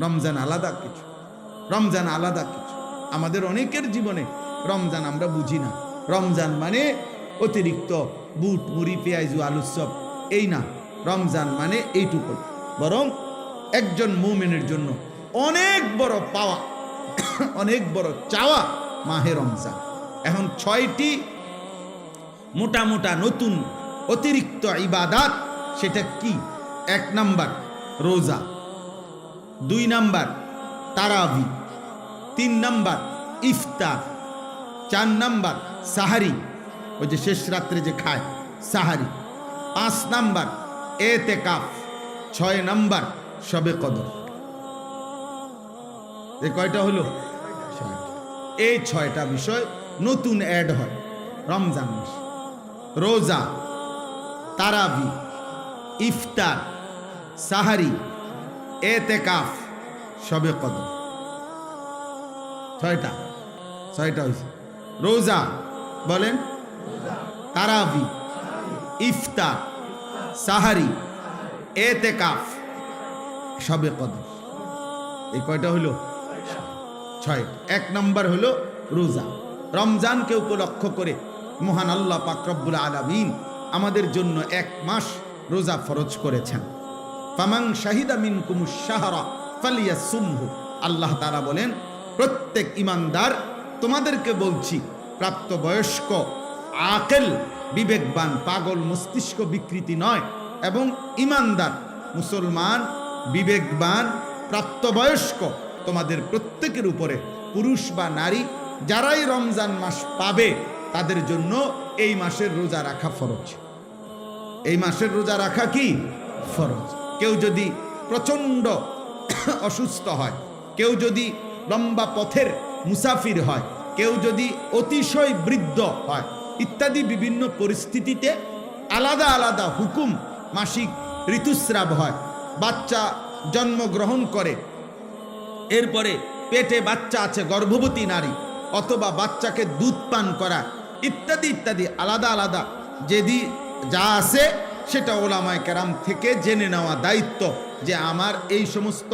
রমজান আলাদা কিছু, রমজান আলাদা কিছু। আমাদের অনেকের জীবনে রমজান আমরা বুঝি না। রমজান মানে অতিরিক্ত বুট মুড়ি পেঁয়াজু আলুর চপ, এই না। রমজান মানে এইটুকু। বরং একজন মুমিনের জন্য অনেক বড় পাওয়া, অনেক বড় চাওয়া মাহে রমজান। এখন 6টি মোটা মোটা নতুন অতিরিক্ত ইবাদাত, সেটা কি? 1 নাম্বার রোজা, 2 নাম্বার তারাবি, 3 নাম্বার ইফতার, 4 নাম্বার সাহারি, ওই যে শেষ রাত্রে যে খায় সাহারি, 5 নাম্বার এতেকাফ, 6 নাম্বার শবে কদর। এই কয়টা হলো? এই 6টা বিষয় নতুন অ্যাড হয় রমজান মাসে। রোজা, তারাবি, ইফতার, সাহারি, এতেকাফ, শবে কদর। 6টা হয়েছে। রোজা বলেন, তারাবি, ইফতার, সাহারি, এতেকাফ, শবে কদর। এই কয়টা হলো? 6। 1 নাম্বার হলো রোজা। রমজানকে উপলক্ষ করে মহান আল্লাহ পাক রব্বুল আলামিন আমাদের জন্য 1 মাস রোজা ফরজ করেছেন। ফামান শাহিদা মিনকুমুশ শাহরা ফালিয়াসুমহু। আল্লাহ তাআলা বলেন, প্রত্যেক ইমানদার, তোমাদেরকে বলছি, প্রাপ্তবয়স্ক, আকেল, বিবেকবান, পাগল মস্তিষ্ক বিকৃতি নয়, এবং ইমানদার মুসলমান, বিবেকবান, প্রাপ্তবয়স্ক, তোমাদের প্রত্যেকের উপরে, পুরুষ বা নারী, যারাই রমজান মাস পাবে তাদের জন্য এই মাসের রোজা রাখা ফরজ। এই মাসের রোজা রাখা কি ফরজ। কেউ যদি প্রচণ্ড অসুস্থ হয়, কেউ যদি লম্বা পথের মুসাফির হয়, কেউ যদি অতিশয় বৃদ্ধ হয়, ইত্যাদি বিভিন্ন পরিস্থিতিতে আলাদা আলাদা হুকুম, মাসিক ঋতুস্রাব হয়, বাচ্চা জন্মগ্রহণ করে, এরপরে পেটে বাচ্চা আছে, গর্ভবতী নারী, অথবা বাচ্চাকে দুধ পান করা, ইত্যাদি ইত্যাদি আলাদা আলাদা যেদি যা আছে সেটা ওলামায়ে কেরাম থেকে জেনে নেওয়া দায়িত্ব, যে আমার এই সমস্ত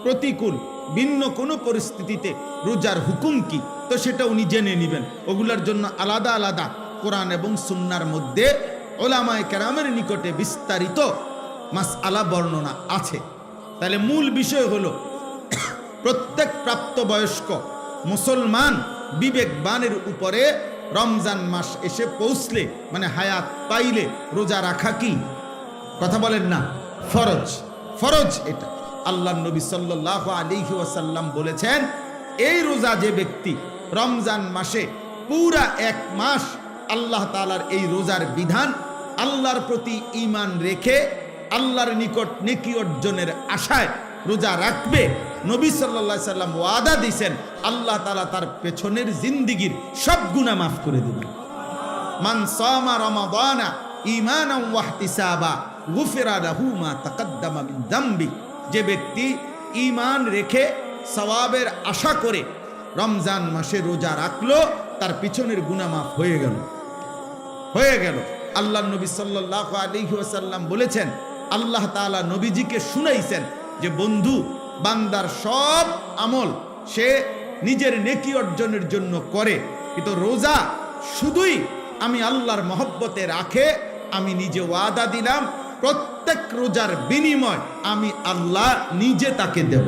প্রতিকূল ভিন্ন কোনো পরিস্থিতিতে রোজার হুকুম কি, তো সেটা উনি জেনে নেবেন। ওগুলোর জন্য আলাদা আলাদা কোরআন এবং সুন্নাহর মধ্যে ওলামায়ে কেরামের নিকটে বিস্তারিত মাসআলা বর্ণনা আছে। তাহলে মূল বিষয় হলো, প্রত্যেক প্রাপ্তবয়স্ক মুসলমান বিবেকবানের উপরে রমজান মাস এসে পৌঁছলে, মানে হায়াত পাইলে, রোজা রাখা কি? কথা বলেন না, ফরজ। ফরজ এটা। আল্লাহ নবী সাল্লাল্লাহু আলাইহি ওয়াসাল্লাম বলেছেন, এই রোজা যে ব্যক্তি রমজান মাসে পুরা 1 মাস আল্লাহ তাআলার এই রোজার বিধান, আল্লাহর প্রতি ঈমান রেখে আল্লাহর নিকট নেকি অর্জনের আশায় রোজা রাখবে, নবী সাল্লাল্লাহু আলাইহি সাল্লাম ওয়াদা দিয়েছেন, আল্লাহ তাআলা তার পেছনের জিন্দেগীর সব গুনাহ মাফ করে দিবেন। মান সামা রমাদানা ঈমানান ওয়া ইহতিসাবা গুফিরা লাহু মা তাকাদ্দামা মিন যামবি। যে ব্যক্তি ঈমান রেখে সওয়াবের আশা করে রমজান মাসে রোজা রাখলো, তার পিছনের গুনাহ মাফ হয়ে গেল। আল্লাহ নবী সাল্লাল্লাহু আলাইহি ওয়াসাল্লাম বলেছেন, আল্লাহ তাআলা নবীজিকে শুনাইছেন যে, বন্ধু, বান্দার সব আমল সে নিজের নেকি অর্জনের জন্য করে, কিন্তু রোজা শুধুই আমি আল্লাহর মহব্বতে রাখে। আমি নিজে ওয়াদা দিলাম, প্রত্যেক রোজার বিনিময় আমি আল্লাহ নিজে তাকে দেব।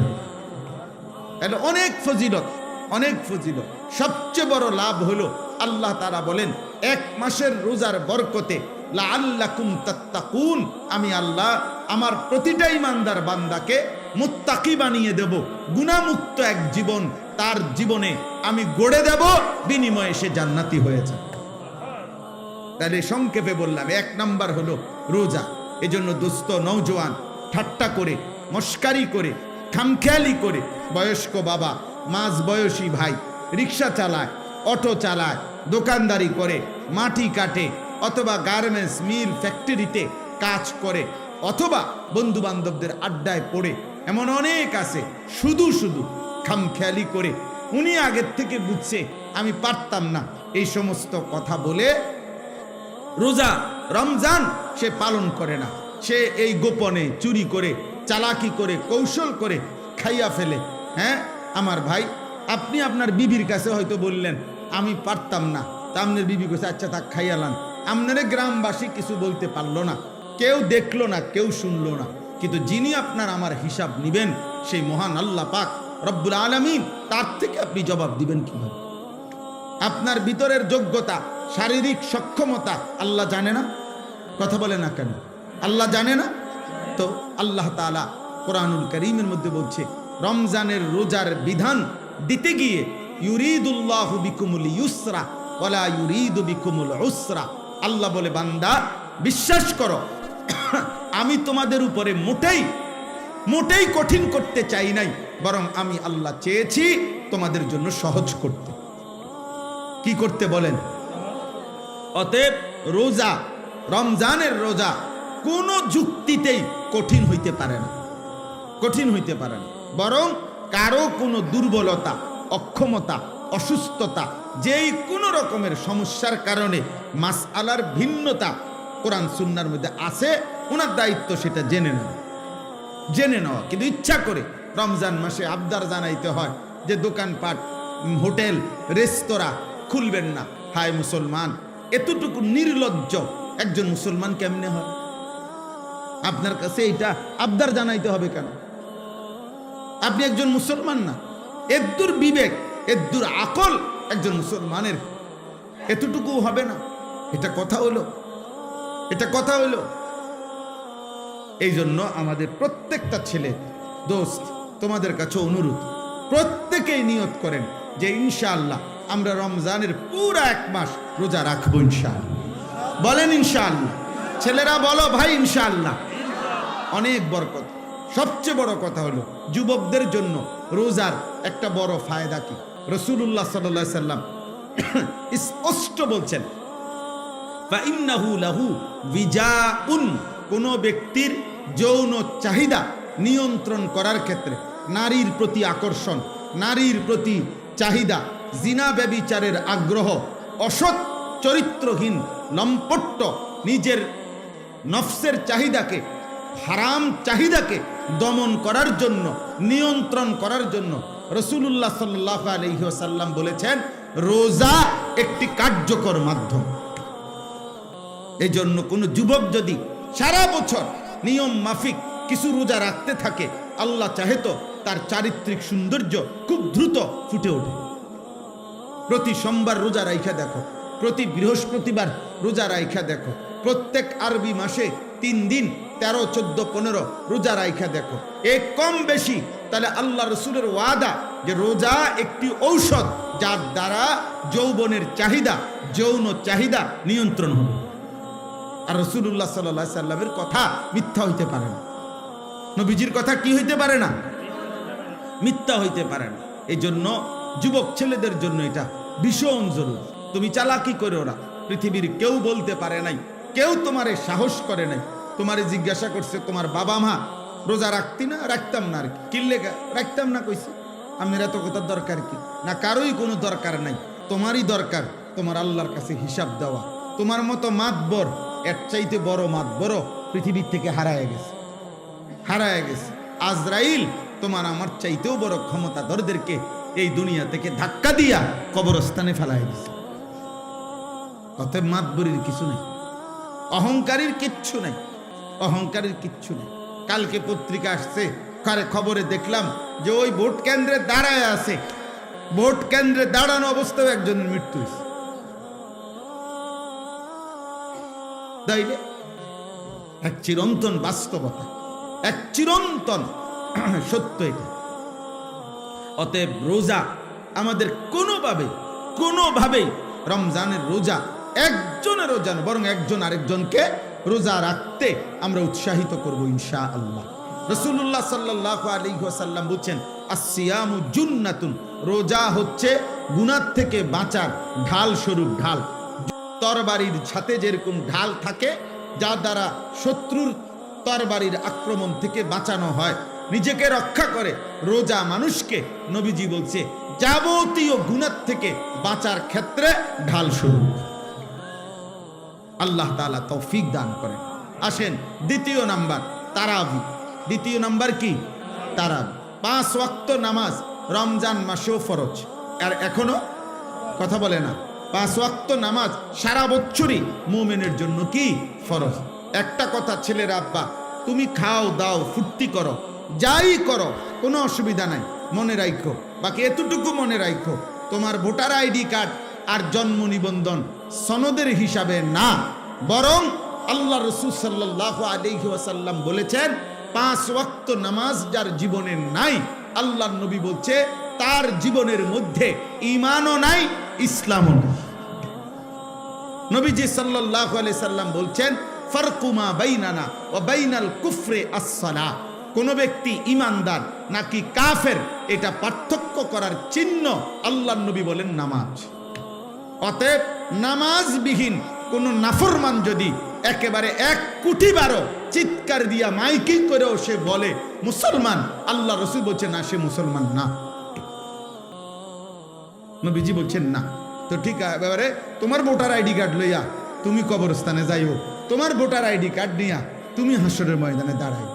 তাহলে অনেক ফজিলত, অনেক ফজিলত। সবচেয়ে বড় লাভ হলো, আল্লাহ তাআলা বলেন, 1 মাসের রোজার বরকতে লাআল্লাকুম তাত্তাকুন, আমি আল্লাহ আমার প্রতিটা ঈমানদার বান্দাকে মুত্তাকি বানিয়ে দেব, গুনাহমুক্ত এক জীবন তার জীবনে আমি গড়ে দেব, বিনিময়ে সে জান্নাতি হয়ে যাবে। তাহলে সংক্ষেপে বললাম, 1 নাম্বার হলো রোজা। এজন্য দোস্ত, নওজোয়ান, ঠাট্টা করে, মস্কারি করে, খামখেয়ালি করে, বয়স্ক বাবা, মাঝ বয়সী ভাই, রিক্সা চালায়, অটো চালায়, দোকানদারি করে, মাটি কাটে, অথবা গার্মেন্টস মিল ফ্যাক্টরিতে কাজ করে, অথবা বন্ধু বান্ধবদের আড্ডায় পড়ে, এমন অনেক আছে শুধু খামখেয়ালি করে। উনি আগের থেকে বুঝছে আমি পারতাম না, এই সমস্ত কথা বলে রোজা রমজান সে পালন করে না। সে এই গোপনে চুরি করে, চালাকি করে, কৌশল করে খাইয়া ফেলে। হ্যাঁ আমার ভাই, আপনি আপনার বিবির কাছে হয়তো বললেন আমি পারতাম না, তা আপনার বিবি কাছে আচ্ছা থাক খাইয়ালান, আপনারে গ্রামবাসী কিছু বলতে পারলো না, কেউ দেখলো না, কেউ শুনলো না, কিন্তু যিনি আপনার আমার হিসাব নিবেন সেই মহান আল্লাহ পাক রব্বুল আলামিন, তার থেকে আপনি জবাব দিবেন কিভাবে? আপনার ভিতরের যোগ্যতা, শারীরিক সক্ষমতা আল্লাহ জানে না? কথা বলে না কেন? আল্লাহ জানে না? তো আল্লাহ তাআলা কোরআনুল কারীমের মধ্যে বলছে রমজানের রোজার বিধান দিতে গিয়ে ইউরিদুল্লাহু বিকুমুল ইউসরা ওয়ালা ইউরিদু বিকুমুল উসরা। আল্লাহ বলে বান্দা বিশ্বাস করো, আমি তোমাদের উপরে মোটেই কঠিন করতে চাই নাই, বরং আমি আল্লাহ চেয়েছি তোমাদের জন্য সহজ করতে। কি করতে বলেন? অতএব রোজা, রমজানের রোজা কোনো যুক্তিতেই কঠিন হইতে পারে না, কঠিন হইতে পারে না, বরং কারো কোনো দুর্বলতা, অক্ষমতা, অসুস্থতা, যেই কোনো রকমের সমস্যার কারণে মাসআলার ভিন্নতা কোরআন সুন্নাহর মধ্যে আছে, ওনার দায়িত্ব সেটা জেনে নেওয়া। কিন্তু ইচ্ছা করে রমজান মাসে আবদার জানাইতে হয় যে দোকানপাট, হোটেল, রেস্তোরাঁ খুলবেন না। হায় মুসলমান, এতটুকু নির্লজ্জ একজন মুসলমান কেমনে হয়? আপনার কাছে এইটা আবদার জানাইতে হবে কেন? আপনি একজন মুসলমান না? এদ্দুর বিবেক, এদ্দুর আকল একজন মুসলমানের এতটুকু হবে না? এটা কথা হলো? এটা কথা হলো? এই জন্য আমাদের প্রত্যেকটা ছেলে দোস্ত, তোমাদের কাছে অনুরোধ, প্রত্যেকেই নিয়ত করেন যে ইনশাআল্লাহ আমরা রমজানের পুরা 1 মাস রোজা রাখবো ইনশাআল্লাহ। বলেন ইনশাআল্লাহ। ছেলেরা বলো ভাই ইনশাআল্লাহ। অনেক বরকত। সবচেয়ে বড় কথা হলো যুবকদের জন্য রোজার একটা বড় ফায়দা কি? রাসূলুল্লাহ সাল্লাল্লাহু আলাইহি সাল্লাম স্পষ্ট বলছেন, ফাইন্নাহু লাহু বিজাউন, কোন ব্যক্তির যৌন চাহিদা নিয়ন্ত্রণ করার ক্ষেত্রে, নারীর প্রতি আকর্ষণ, নারীর প্রতি চাহিদা, জিনা ব্যভিচারের আগ্রহ, অসৎ চরিত্রহীন লম্পট্য, নিজের নফসের চাহিদাকে, হারাম চাহিদাকে দমন করার জন্য, নিয়ন্ত্রণ করার জন্য রাসূলুল্লাহ সাল্লাল্লাহু আলাইহি ওয়াসাল্লাম বলেছেন রোজা একটি কার্যকর মাধ্যম। এই জন্য কোনো যুবক যদি সারা বছর নিয়ম মাফিক কিছু রোজা রাখতে থাকে, আল্লাহ চাহে তো তার চারিত্রিক সৌন্দর্য খুব দ্রুত ফুটে ওঠে। প্রতি সোমবার রোজা রাইখা দেখো, প্রতি বৃহস্পতিবার রোজা রাইখা দেখো, প্রত্যেক আরবি মাসে 3 দিন 13, 14, 15 রোজা রাইখা দেখো, এক কম বেশি, তাহলে আল্লাহ রসুলের ওয়াদা যে রোজা একটি ঔষধ যার দ্বারা যৌবনের চাহিদা, যৌন চাহিদা নিয়ন্ত্রণ হবে। আর রাসূলুল্লাহ সাল্লাল্লাহু আলাইহি সাল্লামের কথা মিথ্যা হইতে পারে না, নবীজির কথা কি হইতে পারে না? মিথ্যা হইতে পারে না। এই জন্য যুবক ছেলেদের জন্য এটা ভীষণ জরুরি। তুমি চালাকি করে, ওরা পৃথিবীর কেউ বলতে পারে নাই, কেউ তোমারে সাহস করে নাই, তোমারে জিজ্ঞাসা করছে তোমার বাবা মা রোজা রাখতি না? রাখতাম না। আর কি কিল্লে রাখতাম না কইছে? আপনার এত কথার দরকার কি? না, কারোই কোনো দরকার নাই, তোমারই দরকার তোমার আল্লাহর কাছে হিসাব দেওয়া। তোমার মতো মাতবর, এর চাইতে বড় মাতবর পৃথিবীর থেকে হারায় গেছে। আজরাইল তোমার আমার চাইতেও বড় ক্ষমতাধরদেরকে এই দুনিয়া থেকে ধাক্কা দিয়া কবরস্থানে ফেলায় গেছে। অতএব মাতবরির কিছু নেই, অহংকারীর কিচ্ছু নেই, অহংকারীর কিচ্ছু নেই। কালকে পত্রিকা আসছে, খবরে দেখলাম যে ওই ভোট কেন্দ্রে দাঁড়ায় আছে, ভোট কেন্দ্রে দাঁড়ানো অবস্থায় একজনের মৃত্যু হয়েছে। তাইলে এক চিরন্তন বাস্তবতা, এক চিরন্তন সত্য এটা। অতএব রোজা আমাদের কোনোভাবেই রমজানের রোজা একজনের রোজা না, বরং একজন আরেকজনকে রোজা রাখতে আমরা উৎসাহিত করব ইনশাআল্লাহ। রাসূলুল্লাহ সাল্লাল্লাহু আলাইহি ওয়াসাল্লাম বলেন আসসিয়ামু জুন্নাতুন, রোজা হচ্ছে গুনাহ থেকে বাঁচার ঢাল স্বরূপ ঢাল। তরবারির সাথে যেরকম ঢাল থাকে, যা দ্বারা শত্রুর তরবারির আক্রমণ থেকে বাঁচানো হয়, নিজেকে রক্ষা করে, রোজা মানুষকে নবীজি বলছে যাবতীয় গুনাহ থেকে বাঁচার ক্ষেত্রে ঢাল স্বরূপ। আল্লাহ তাআলা তৌফিক দান করেন। আসেন দ্বিতীয় নাম্বার, তারাবি। দ্বিতীয় নাম্বার কি? তারাবি। 5 ওয়াক্ত নামাজ রমজান মাসেও ফরজ, আর এখনো কথা বলে না। 5 ওয়াক্ত নামাজ সারা বছরই মুমিনের জন্য কি ফরজ। একটা কথা ছেলের আব্বা, তুমি খাও দাও ফুর্তি করো যাই করো কোনো অসুবিধা নাই, মনে রাখো, বাকি এতটুকু মনে রাখো, তোমার ভোটার আইডি কার্ড আর জন্ম নিবন্ধন সনদের হিসাবে না, বরং আল্লাহ রাসূল সাল্লাল্লাহু আলাইহি ওয়াসাল্লাম বলেছেন 5 ওয়াক্ত নামাজ যার জীবনে নাই, আল্লাহর নবী বলছে তার জীবনের মধ্যে ঈমানও নাই ইসলামও নাই। নবীজি সাল্লাল্লাহু আলাইহি সাল্লাম বলছেন ফারকু মা বাইনানা ওয়া বাইনাল কুফরি আস-সালাহ, কোন ব্যক্তি ঈমানদার নাকি কাফের এটা পার্থক্য করার চিহ্ন আল্লাহর নবী বলেন নামাজ। অতএব নামাজবিহীন কোন নাফরমান যদি একেবারে 1 কোটি বারো চিৎকার দিয়া মাইকিং করেও সে বলে মুসলমান, আল্লাহ রাসূল বলছেন না, সে মুসলমান না। নবীজি বলছেন না। তো ঠিক এবারে তোমার ভোটার আইডি কার্ড লইয়া তুমি কবরস্থানে যাইও, তোমার ভোটার আইডি কার্ড নিয়া তুমি হাসরের ময়দানে দাঁড়াই,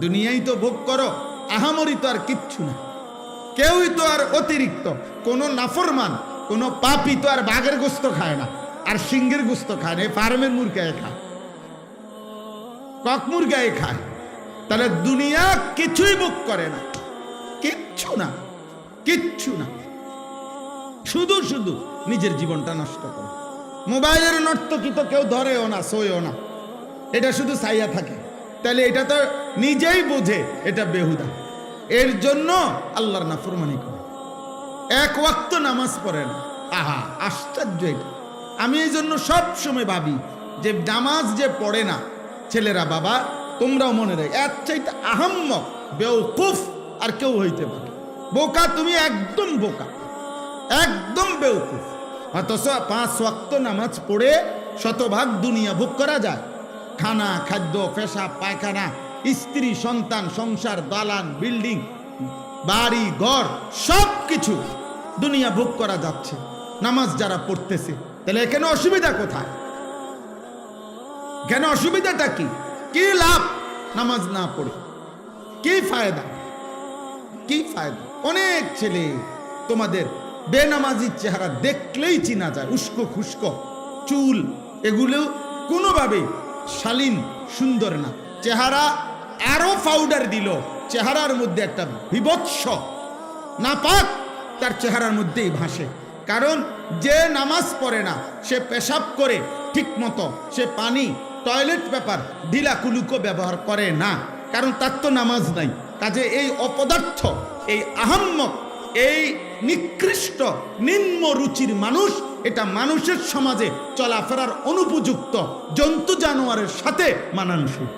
দুনিয়ায় তো ভোগ করো, আহামরি তো আর কিচ্ছু না, কেউই তো আর অতিরিক্ত কোন নাফরমান কোন পাপী তো আর বাঘের গোস্ত খায় না, আর সিংহের গোস্ত খায় না, ফার্মের মুরগায় খায়, কক মুরগায় খায়, তাহলে দুনিয়া কিছুই ভোগ করে না, কিচ্ছু না, কিচ্ছু না, শুধু শুধু নিজের জীবনটা নষ্ট করে। মোবাইলের নর্তকী তো কেউ ধরেও না, সইও না, এটা শুধু ছাইয়া থাকে, তাহলে এটা তো নিজেই বোঝে এটা বেহুদা, এর জন্য আল্লাহর নাফরমানি করে, 1 ওয়াক্ত নামাজ পড়ে না। আহা আশ্চর্য এটা। আমি এই জন্য সব সময় ভাবি যে নামাজ যে পড়ে না ছেলেরা, বাবা তোমরাও মনে রাখ, এর চাইতে আহাম্মক বেওকুফ আর কেউ হইতে পারে। বোকা তুমি, একদম বোকা, একদম বেওকুফ। অথচ 5 ওয়াক্ত নামাজ পড়ে শতভাগ দুনিয়া ভোগ করা যায়, খানা খাদ্য পেশাব পায়খানা স্ত্রী সন্তান সংসার দালান বিল্ডিং বাড়ি ঘর সব কিছু দুনিয়া ভোগ করা যাচ্ছে নামাজ যারা পড়তেছে। তাহলে এখানে অসুবিধা কোথায়? কেন অসুবিধাটা কি? কি লাভ নামাজ না পড়ে? কি ফায়দা? কি ফায়দা? অনেক ছেলে তোমাদের বেনামাজির চেহারা দেখলেই চিনা যায়, উস্কো খুস্কো চুল, এগুলো কোনোভাবে শালীন সুন্দর না, চেহারা আরো পাউডার দিল, চেহারার মধ্যে একটা বিভৎস নাপাক তার চেহারার মধ্যেই ভাসে। কারণ যে নামাজ পড়ে না সে পেশাব করে ঠিক মতো, সে পানি টয়লেট পেপার ঢিলা কুলুকো ব্যবহার করে না, কারণ তার তো নামাজ নাই। কাজে এই অপদার্থ, এই আহাম্মক, এই নিকৃষ্ট নিম্ন রুচির মানুষ, এটা মানুষের সমাজে চলাফেরার অনুপযুক্ত, জন্তু জানোয়ারের সাথে মানানসই,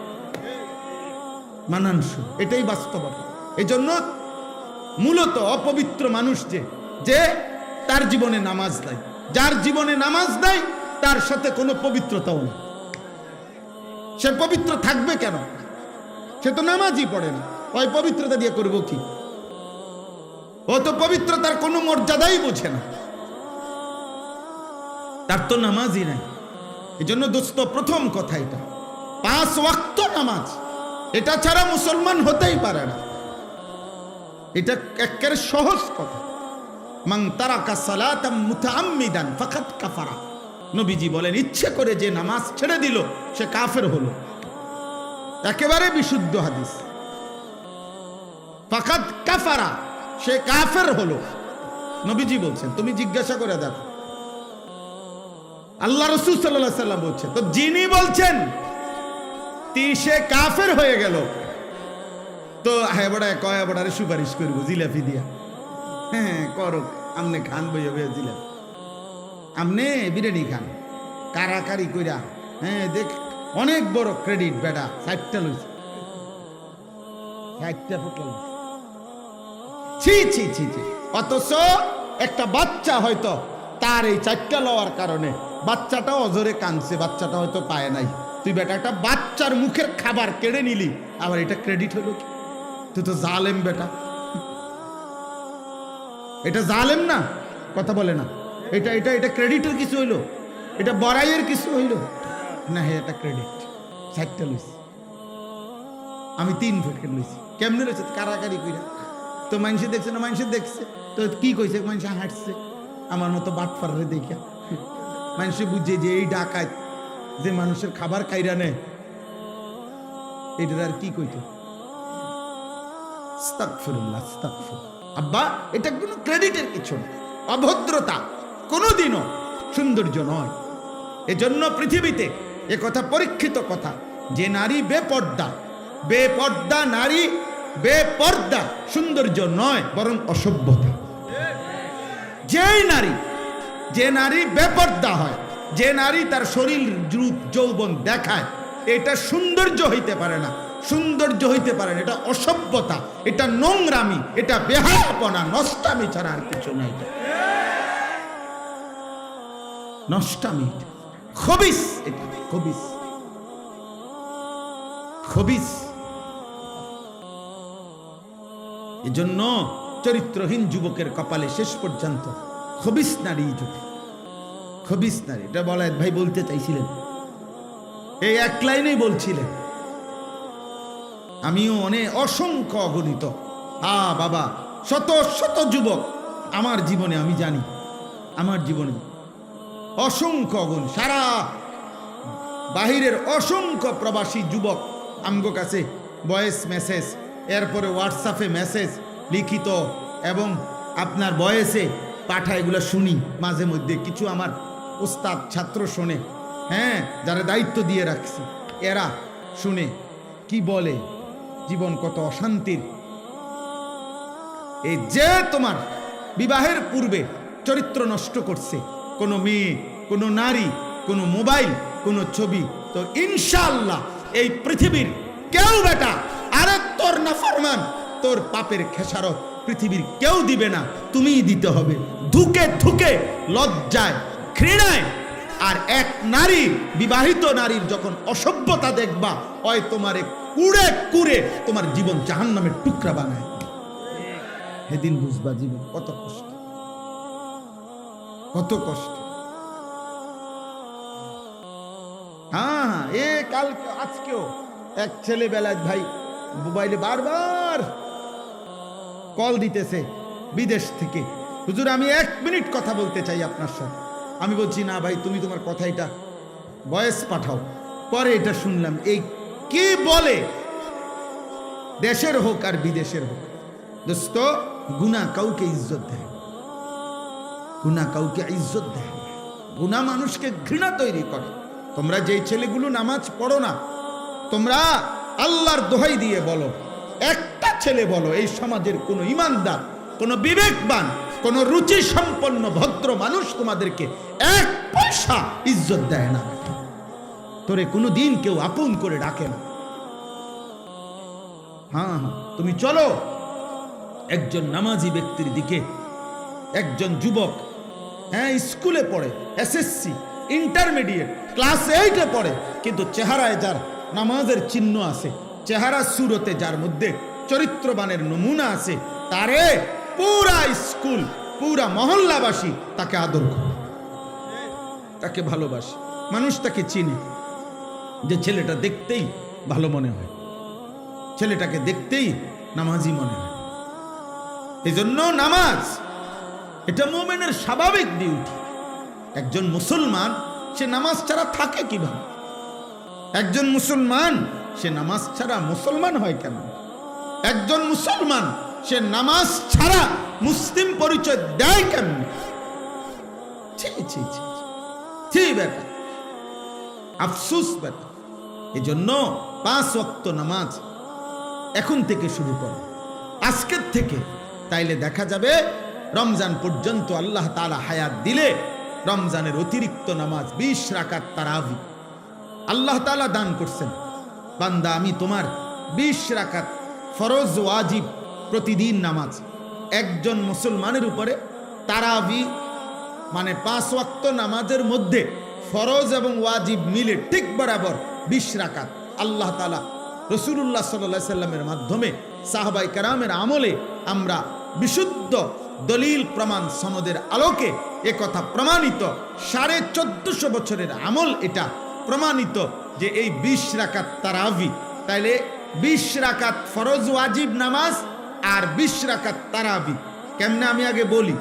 মানানসই, এটাই বাস্তবতা। এই জন্য মূলত অপবিত্র মানুষ যে তার জীবনে নামাজ নাই, যার জীবনে নামাজ নাই তার সাথে কোনো পবিত্রতাও নেই। সে পবিত্র থাকবে কেন? সে তো নামাজই পড়ে না, ওই পবিত্রতা দিয়ে করবো কি? ও তো পবিত্রতার কোনো মর্যাদাই বোঝে না, তার তো নামাজই নাই। এই জন্য দোস্ত প্রথম কথা এটা, 5 ওয়াক্ত নামাজ, এটা ছাড়া মুসলমান হতেই পারে না। এটা একেবারে সহজ কথা। মান তারাকা সালাতাম মুতাআম্মিদান ফাকাদ কাফারা, নবীজি বলেন ইচ্ছে করে যে নামাজ ছেড়ে দিল সে কাফের হলো, একেবারে বিশুদ্ধ হাদিস। ফাকাদ কাফারা, সে কাফের হলো, নবীজি বলছেন। তুমি জিজ্ঞাসা করে দেখো, আল্লাহ রাসূল সাল্লাল্লাহু আলাইহি সাল্লাম বলছেন, তো যিনি বলছেন সে কাফের হয়ে গেল, তো হ্যাঁ বড়া কয় বড়ারে সুপারিশ করবো জিলাপি দিয়া, হ্যাঁ করো, আমনে খান বইয়া বইয়া জিলাপি, আমনে বিরিয়ানি খান কারাকারি কইরা, হ্যাঁ দেখ অনেক বড় ক্রেডিট বেটা, 60টা লইছে, 60টা ফুটল, ছি ছি ছি ছি। অথচ একটা বাচ্চা হয়তো তার এই 4টা লওয়ার কারণে বাচ্চাটা অজরে কাঁদছে, বাচ্চাটা হয়তো পায় নাই, তুই বেটা একটা বাচ্চার মুখের খাবার কেড়ে নিলি, আবার এটা ক্রেডিট হলো কি? তুই তো জালেম বেটা, এটা জালেম না? কথা বলে না, এটা এটা এটা ক্রেডিটের কিছু হইলো? এটা বড়াইয়ের কিছু হইলো না? হ্যাঁ এটা ক্রেডিট, 60টা লইছি, আমি 3 প্যাকেট লইছি, কেমনে রয়েছে? কারাকারি কইরা তো মানুষে দেখছে না, মানুষে দেখছে তো কি কইছে, মানুষে হাঁটছে আমার মতো বাটফারে দেখে। মানুষে বুঝে যে এই ডাকাত যে মানুষের খাবার কাইরা নেয়, এটার আর কি কইতো। আস্তাগফিরুল্লাহ, আস্তাগফিরুল্লাহ। আব্বা, এটা কোনো ক্রেডিটের কিছু না, অভদ্রতা কোনোদিনও সৌন্দর্য নয়। এজন্য পৃথিবীতে এ কথা পরীক্ষিত কথা, যে নারী বেপর্দা নারী বেপর্দা সৌন্দর্য নয়, বরং অসভ্যতা। যে নারী বেপর্দা হয়, যে নারী তার শরীর রূপ যৌবন দেখায়, এটা সৌন্দর্য হইতে পারে না। সৌন্দর্য হইতে পারে না, এটা অসভ্যতা, এটা নোংরামি, এটা বেহায়াপনা, নষ্টামি ছাড়া আর কিছু নাই। নষ্টামি, খবিস, এটা খবিস, খবিস। এজন্য চরিত্রহীন যুবকের কপালে শেষ পর্যন্ত খবিস নারী জুটে। খবিস নারী, এটা বলায়েত ভাই বলতে চাইছিলেন, এই এক লাইনেই বলছিলেন। আমিও অসংখ্য অগণিত বাবা শত শত যুবক আমার জীবনে, আমি জানি আমার জীবনে অসংখ্য অগণিত, সারা বাহিরের অসংখ্য প্রবাসী যুবক আমগো কাছে ভয়েস মেসেজ, এরপরে হোয়াটসঅ্যাপে মেসেজ লিখিত এবং আপনার ভয়েসে পাঠায়, এগুলো শুনি মাঝে মধ্যে। কিছু আমার উস্তাদ ছাত্র শোনে, হ্যাঁ, যারা দায়িত্ব দিয়ে রাখছি, এরা শুনে কি বলে, জীবন কত অশান্তির। এই যে তোমার বিবাহের পূর্বে চরিত্র নষ্ট করছে কোনো মেয়ে, কোনো নারী, কোনো মোবাইল, কোনো ছবি, তো ইনশাআল্লাহ এই পৃথিবীর কেউ বেটা আরে তোর নাফরমান, তোর পাপের খেসারত পৃথিবীর কেউ দিবে না, তুমিই দিতে হবে, ধুকে ধুকে, লজ্জায়, ঘৃণায়। আর এক নারী, বিবাহিত নারীর যখন অসভ্যতা দেখবা, হয় তোমারে কুড়ে কুড়ে তোমার জীবন জাহান্নামের টুকরা বানায়, সেদিন বুঝবা জীবন কত কষ্ট, কত কষ্ট। হ্যাঁ, কালকে আজকেও এক ছেলেবেলায় ভাই মোবাইলে বারবার কল দিতেছে বিদেশ থেকে, হুজুর আমি 1 মিনিট কথা বলতে চাই আপনার সাথে। আমি বলছি না ভাই, তুমি তোমার কথা এটা ভয়েস পাঠাও। পরে এটা শুনলাম, এই কি বলে, দেশের হোক আর বিদেশের হোক, দোস্ত গুনাহ কাউকে ইজ্জত দেয়, গুনাহ কাউকে ইজ্জত দেয়, গুনাহ মানুষকে ঘৃণা তৈরি করে। তোমরা যেই ছেলেগুলো নামাজ পড়ো না, তোমরা আল্লাহর দোহাই দিয়ে বলো, একটা ছেলে বলো এই সমাজের কোনো ইমানদার, কোনো বিবেকবান, কোনো রুচি সম্পন্ন ভদ্র মানুষ তোমাদেরকে 1 পয়সা ইজ্জত দেয় না, তোরে কোনো দিন কেউ আপন করে ডাকে না। হ্যাঁ, তুমি চলো একজন নামাজি ব্যক্তির দিকে, একজন যুবক, হ্যাঁ, স্কুলে পড়ে, এসএসসি, ইন্টারমিডিয়েট, ক্লাস 8-এ পড়ে, কিন্তু চেহারায় যার নামাজের চিহ্ন আছে, চেহারা সুরতে যার মধ্যে চরিত্রবানের নমুনা আছে, তারে পুরা স্কুল, পুরা মহল্লাবাসী তাকে আদর করে, তাকে ভালোবাসে, মানুষ তাকে চিনে, যে ছেলেটা দেখতেই ভালো মনে হয়, ছেলেটাকে দেখতেই নামাজি মনে হয়। এই জন্য নামাজ এটা মুমিনের স্বাভাবিক ডিউটি। একজন মুসলমান সে নামাজ ছাড়া থাকে কিভাবে? একজন মুসলমান সে নামাজ ছাড়া মুসলমান হয় কেন? একজন মুসলমান সে নামাজ ছাড়া মুসলিম পরিচয় দেয় কেন? বেটা, আফসোস বেটা। এই জন্য 5 ওয়াক্ত নামাজ এখন থেকে শুরু করো, আজকের থেকে। তাইলে দেখা যাবে রমজান পর্যন্ত আল্লাহ তাআলা হায়াত দিলে রমজানের অতিরিক্ত নামাজ 20 রাকাত তারাবি আল্লাহ তাআলা দান করছেন। বান্দা, আমি তোমার 20 রাকাত ফরজ ওয়াজিব প্রতিদিন নামাজ একজন মুসলমানের উপরে তারাবি, মানে 5 ওয়াক্ত নামাজের মধ্যে ফরজ এবং ওয়াজিব মিলে ঠিক বরাবর 20 রাকাত আল্লাহ তাআলা রাসূলুল্লাহ সাল্লাল্লাহু আলাইহি সাল্লামের মাধ্যমে সাহাবায়ে কেরামের আমলে আমরা বিশুদ্ধ দলিল প্রমাণ সনদের আলোকে একথা প্রমাণিত, 1450 বছরের আমল এটা প্রমাণিত যে এই 20 রাকাত তারাবি, তাইলে 20 রাকাত ফরজ ওয়াজিব নামাজ আর 20 রাকাত তারাবি। কেমনে আমি আগে বলি।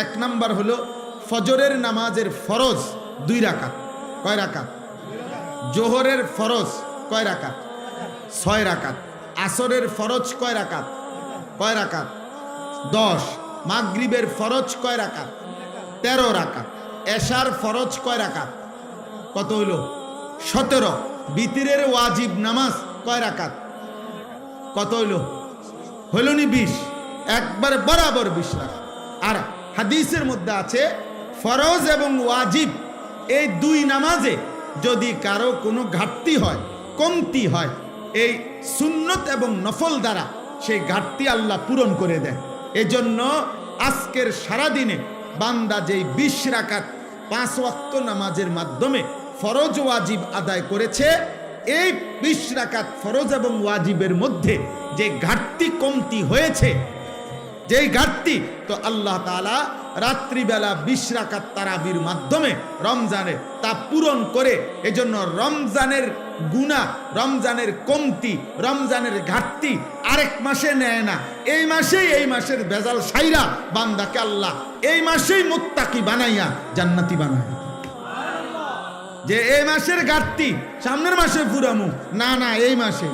1 নাম্বার হলো ফজরের নামাজের ফরজ 2 রাকাত। কয় রাকাত? জোহরের ফরজ কয় রাকাত? 6 রাকাত। আসরের ফরজ কয় রাকাত? কয় রাকাত? 10। মাগরিবের ফরজ কয় রাকাত? 13 রাকাত। এশার ফরজ কয় রাকাত? কত হইল? 17। বিতিরের ওয়াজিব নামাজ কয় রাকাত? কত হইল? হইল নি 20। একবারে বরাবর 20 রাকাত। আর হাদিসের মধ্যে আছে ফরজ এবং ওয়াজিব এই 2 নামাজে যদি কারো কোনো ঘাটতি হয়, কমতি হয়, এই সুন্নত এবং নফল দ্বারা সেই ঘাটতি আল্লাহ পূরণ করে দেয়। এজন্য আজকের সারাদিনে বান্দা যেই 20 রাকাত 5 ওয়াক্ত নামাজের মাধ্যমে ফরজ ওয়াজিব আদায় করেছে, এই 20 রাকাত ফরজ এবং ওয়াজিবের মধ্যে যে ঘাটতি কমতি হয়েছে, যেই ঘাটতি, তো আল্লাহ তাআলা রাত্রিবেলা 20 রাকাত তারাবির মাধ্যমে রমজানে তা পূরণ করে। এজন্য রমজানের গুনাহ, রমজানের কমতি, রমজানের ঘাটতি আরেক মাসে নেয় না। এই মাসের ভেজাল সাইরা বান্দাকে আল্লাহ এই মাসেই মুত্তাকি বানাইয়া জান্নাতি বানায়। যে এই মাসের ঘাটতি সামনের মাসে পুরামু না, না এই মাসে,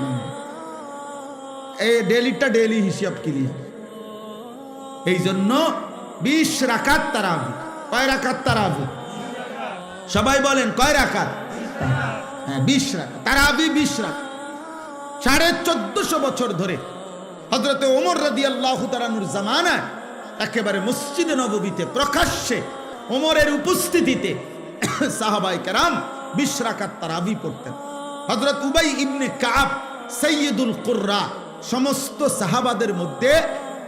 এই ডেলিটা ডেলি হিসাব ক্লিয়ার। এই জন্য 20 রাকাত তারাবি। কয় রাকাত তারাবি? সবাই বলেন কয় রাকাত? হ্যাঁ, 20 রাকাত তারাবি। 20 রাকাত 1450 বছর ধরে হযরতে ওমর রাদিয়াল্লাহু তাআলা আনহুর জামানায় একেবারে মসজিদে নববীতে প্রকাশ্যে ওমরের উপস্থিতিতে সাহাবায়ে কেরাম 20 রাকাত তারাবি পড়তেন। হযরত উবাই ইবনে কাব সাইয়্যিদুল কুররা, সমস্ত সাহাবাদের মধ্যে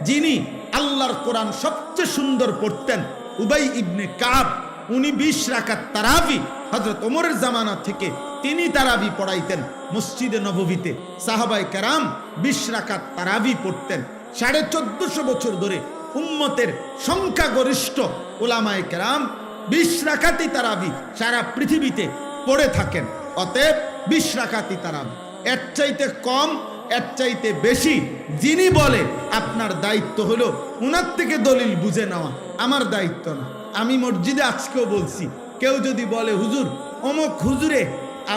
যিনি আল্লাহর কোরআন সবচেয়ে সুন্দর পড়তেন, উবাই ইবনে কাব, উনি 20 রাকাত তারাবি হযরত ওমরের জামানা থেকে তিনি তারাবি পড়াইতেন মসজিদে নববীতে। সাহাবায়ে কেরাম 20 রাকাত তারাবি পড়তেন। 1450 বছর ধরে উম্মতের সংখ্যাগরিষ্ঠ উলামায়ে কেরাম 20 রাকাতই তারাবি সারা পৃথিবীতে পড়ে থাকেন। অতএব 20 রাকাতই তারাবি। এর চাইতে কম, এর চাইতে বেশি যিনি বলে, আপনার দায়িত্ব হলো উনার থেকে দলিল বুঝে নেওয়া, আমার দায়িত্ব না। আমি মসজিদে আজকেও বলছি, কেউ যদি বলে হুজুর অমুক হুজুরে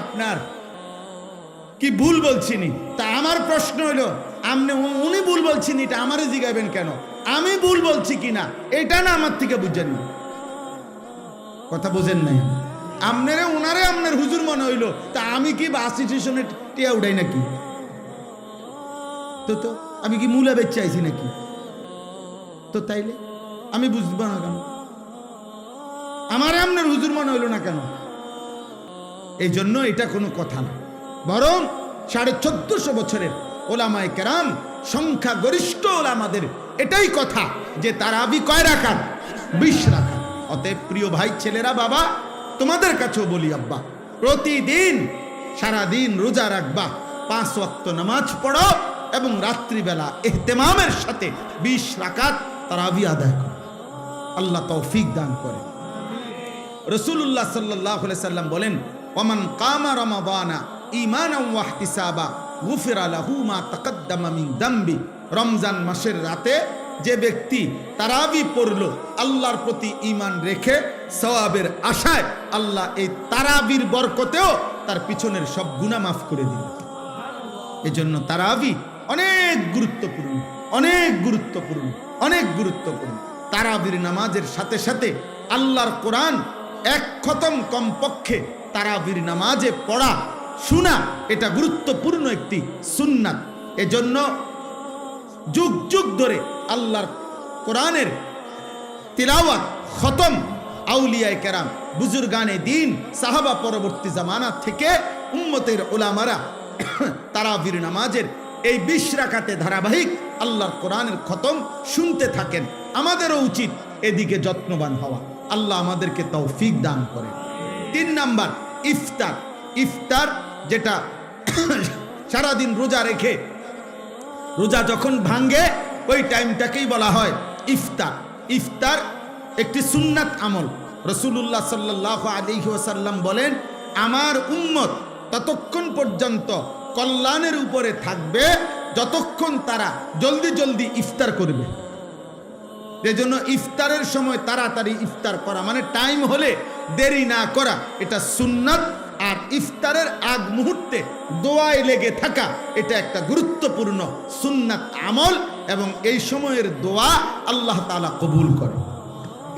আপনার কি ভুল বলছিনি, তা আমার প্রশ্ন হলো আপনি উনি ভুল বলছিনি, এটা আমারে জিগাবেন কেন? আমি ভুল বলছি কিনা এটা না আমার থেকে বুঝেন। কথা বুঝেন নাই? আপনারে উনারে আপনার হুজুর মনে হইলো, তা আমি কি বাস স্টেশনে টিয়া উঠাই নাকি? তো আমি কি মূলা বেচে আইছি নাকি? তো তাইলে আমি বুঝবো না কেন? আমারে আপনার হুজুর মনে হইল না কেন? এই জন্য এটা কোনো কথা না, বরং 1450 বছরের ওলামায়ে কেরাম সংখ্যাগরিষ্ঠ ওলামাদের এটাই কথা যে তারাবি কয় রাকাত? 20 রাকাত। অতএব প্রিয় ভাই, ছেলেরা, বাবা, তোমাদের কাছেও বলি, আব্বা, প্রতিদিন সারাদিন রোজা রাখবা, 5 ওয়াক্ত নামাজ পড়ো এবং রাত্রিবেলা ইহতিমামের সাথে 20 রাকাত তারাবি আদায় করো। আল্লাহ তৌফিক দান করে। রাসূলুল্লাহ সাল্লাল্লাহু আলাইহি সাল্লাম বলেন, ওমান কামা রমাদানা ঈমানান ওয়া ইহতিসাবা গুফিরা লাহু মা তাকাদ্দামা মিন যামবি। রমজান মাসের রাতে যে ব্যক্তি তারাবি পড়লো আল্লাহর প্রতি ঈমান রেখে, সওয়াবের আশায়, আল্লাহ এই তারাবির বরকতেও তার পিছনের সব গুনাহ মাফ করে দিবেন। এজন্য তারাবি অনেক গুরুত্বপূর্ণ, অনেক গুরুত্বপূর্ণ, অনেক গুরুত্বপূর্ণ। তারাবির নামাজের সাথে সাথে আল্লাহর কোরআন 1 খতম কমপক্ষে তারাবির নামাজে পড়া, শোনা, এটা গুরুত্বপূর্ণ একটি সুন্নাত। এজন্য যুগ যুগ ধরে আল্লাহর কোরআনের তিলাওয়াত, খতম আউলিয়ায়ে কেরাম, বুজুর্গানে দ্বীন, সাহাবা পরবর্তী জামানা থেকে উম্মতের উলামারা তারাবির নামাজের এই 20 রাকাতে ধারাবাহিক আল্লাহর কোরআনের খতম শুনতে থাকেন। আমাদেরও উচিত এদিকে যত্নবান হওয়া। আল্লাহ আমাদেরকে তৌফিক দান করে। 3 নাম্বার ইফতার। ইফতার যেটা সারাদিন রোজা রেখে রোজা যখন ভাঙ্গে ওই টাইমটাকেই বলা হয় ইফতার। ইফতার একটি সুন্নাত আমল। রাসূলুল্লাহ সাল্লাল্লাহু আলাইহি ওয়াসাল্লাম বলেন, আমার উম্মত ততক্ষণ পর্যন্ত কল্যাণের উপরে থাকবে যতক্ষণ তারা জলদি জলদি ইফতার করবে। এজন্য ইফতারের সময় তাড়াতাড়ি ইফতার করা, মানে টাইম হলে দেরি না করা, এটা সুন্নাত। আর ইফতারের আগ মুহূর্তে দোয়ায় লেগে থাকা, এটা একটা গুরুত্বপূর্ণ সুন্নাত আমল, এবং এই সময়ের দোয়া আল্লাহ তাআলা কবুল করে।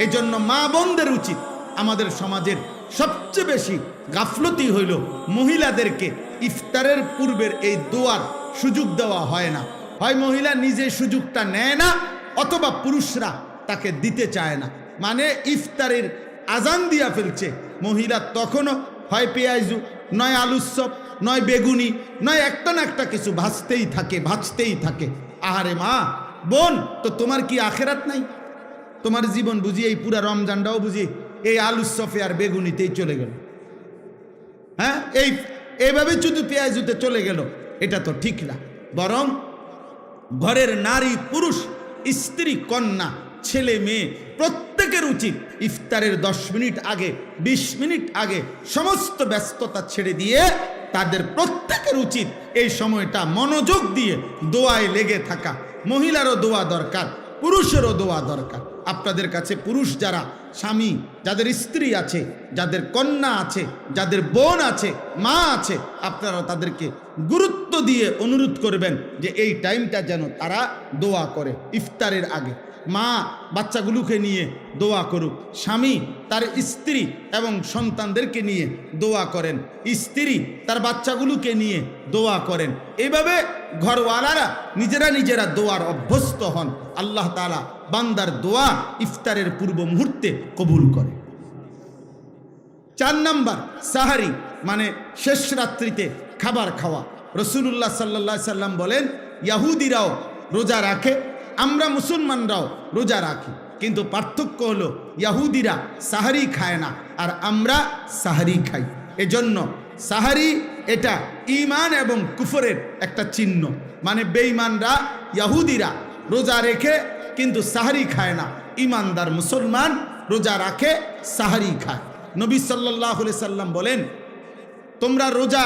এই জন্য মা বোনদের উচিত, আমাদের সমাজের সবচেয়ে বেশি গাফলতি হইল মহিলাদেরকে ইফতারের পূর্বের এই দোয়ার সুযোগ দেওয়া হয় না। হয় মহিলা নিজে সুযোগটা নেয় না, অথবা পুরুষরা তাকে দিতে চায় না। মানে ইফতারের আজান দিয়া ফেলছে, মহিলা তখনও হয় পেঁয়াজু, নয় আলুর চপ, নয় বেগুনি, নয় একটা না একটা কিছু ভাজতেই থাকে। আহারে মা বোন, তো তোমার কি আখেরাত নাই? তোমার জীবন বুঝি এই পুরা রমজানটাও বুঝি এই আলুর চপে আর বেগুনিতেই চলে গেল? হ্যাঁ, এইভাবে শুধু পেঁয়াজুতে চলে গেল, এটা তো ঠিক না। বরং ঘরের নারী পুরুষ, স্ত্রী কন্যা, ছেলে মেয়ে প্রত্যেকের উচিত ইফতারের 10 মিনিট আগে, 20 মিনিট আগে সমস্ত ব্যস্ততা ছেড়ে দিয়ে তাদের প্রত্যেকের উচিত এই সময়টা মনোযোগ দিয়ে দোয়ায় লেগে থাকা। মহিলারও দোয়া দরকার, পুরুষেরও দোয়া দরকার। আপনাদের কাছে পুরুষ যারা স্বামী, যাদের স্ত্রী আছে, যাদের কন্যা আছে, যাদের বোন আছে, মা আছে, আপনারা তাদেরকে গুরুত্ব দিয়ে অনুরোধ করবেন যে এই টাইমটা যেন তারা দোয়া করে ইফতারের আগে। মা বাচ্চাগুলোকে নিয়ে দোয়া করুক, স্বামী তার স্ত্রী এবং সন্তানদেরকে নিয়ে দোয়া করেন, স্ত্রী তার বাচ্চাগুলোকে নিয়ে দোয়া করেন। এইভাবে ঘরওয়ালারা নিজেরা দোয়ার অভ্যস্ত হন। আল্লাহ তাআলা বান্দার দোয়া ইফতারের পূর্ব মুহূর্তে কবুল করে। 4 নাম্বার, সাহারি, মানে শেষ রাত্রিতে খাবার খাওয়া। রাসূলুল্লাহ সাল্লাল্লাহু আলাইহি সাল্লাম বলেন, ইহুদিরাও রোজা রাখে, আমরা মুসলমানরাও রোজা রাখি, কিন্তু পার্থক্য হলো ইহুদিরা সাহারি খায় না আর আমরা সাহারি খাই। এজন্য সাহারি এটা ঈমান এবং কুফরের একটা চিহ্ন। মানে বেঈমানরা, ইহুদিরা রোজা রেখে কিন্তু সাহারি খায় না, ঈমানদার মুসলমান রোজা রাখে, সাহারি খায়। নবী সাল্লাল্লাহু আলাইহি সাল্লাম বলেন, তোমরা রোজা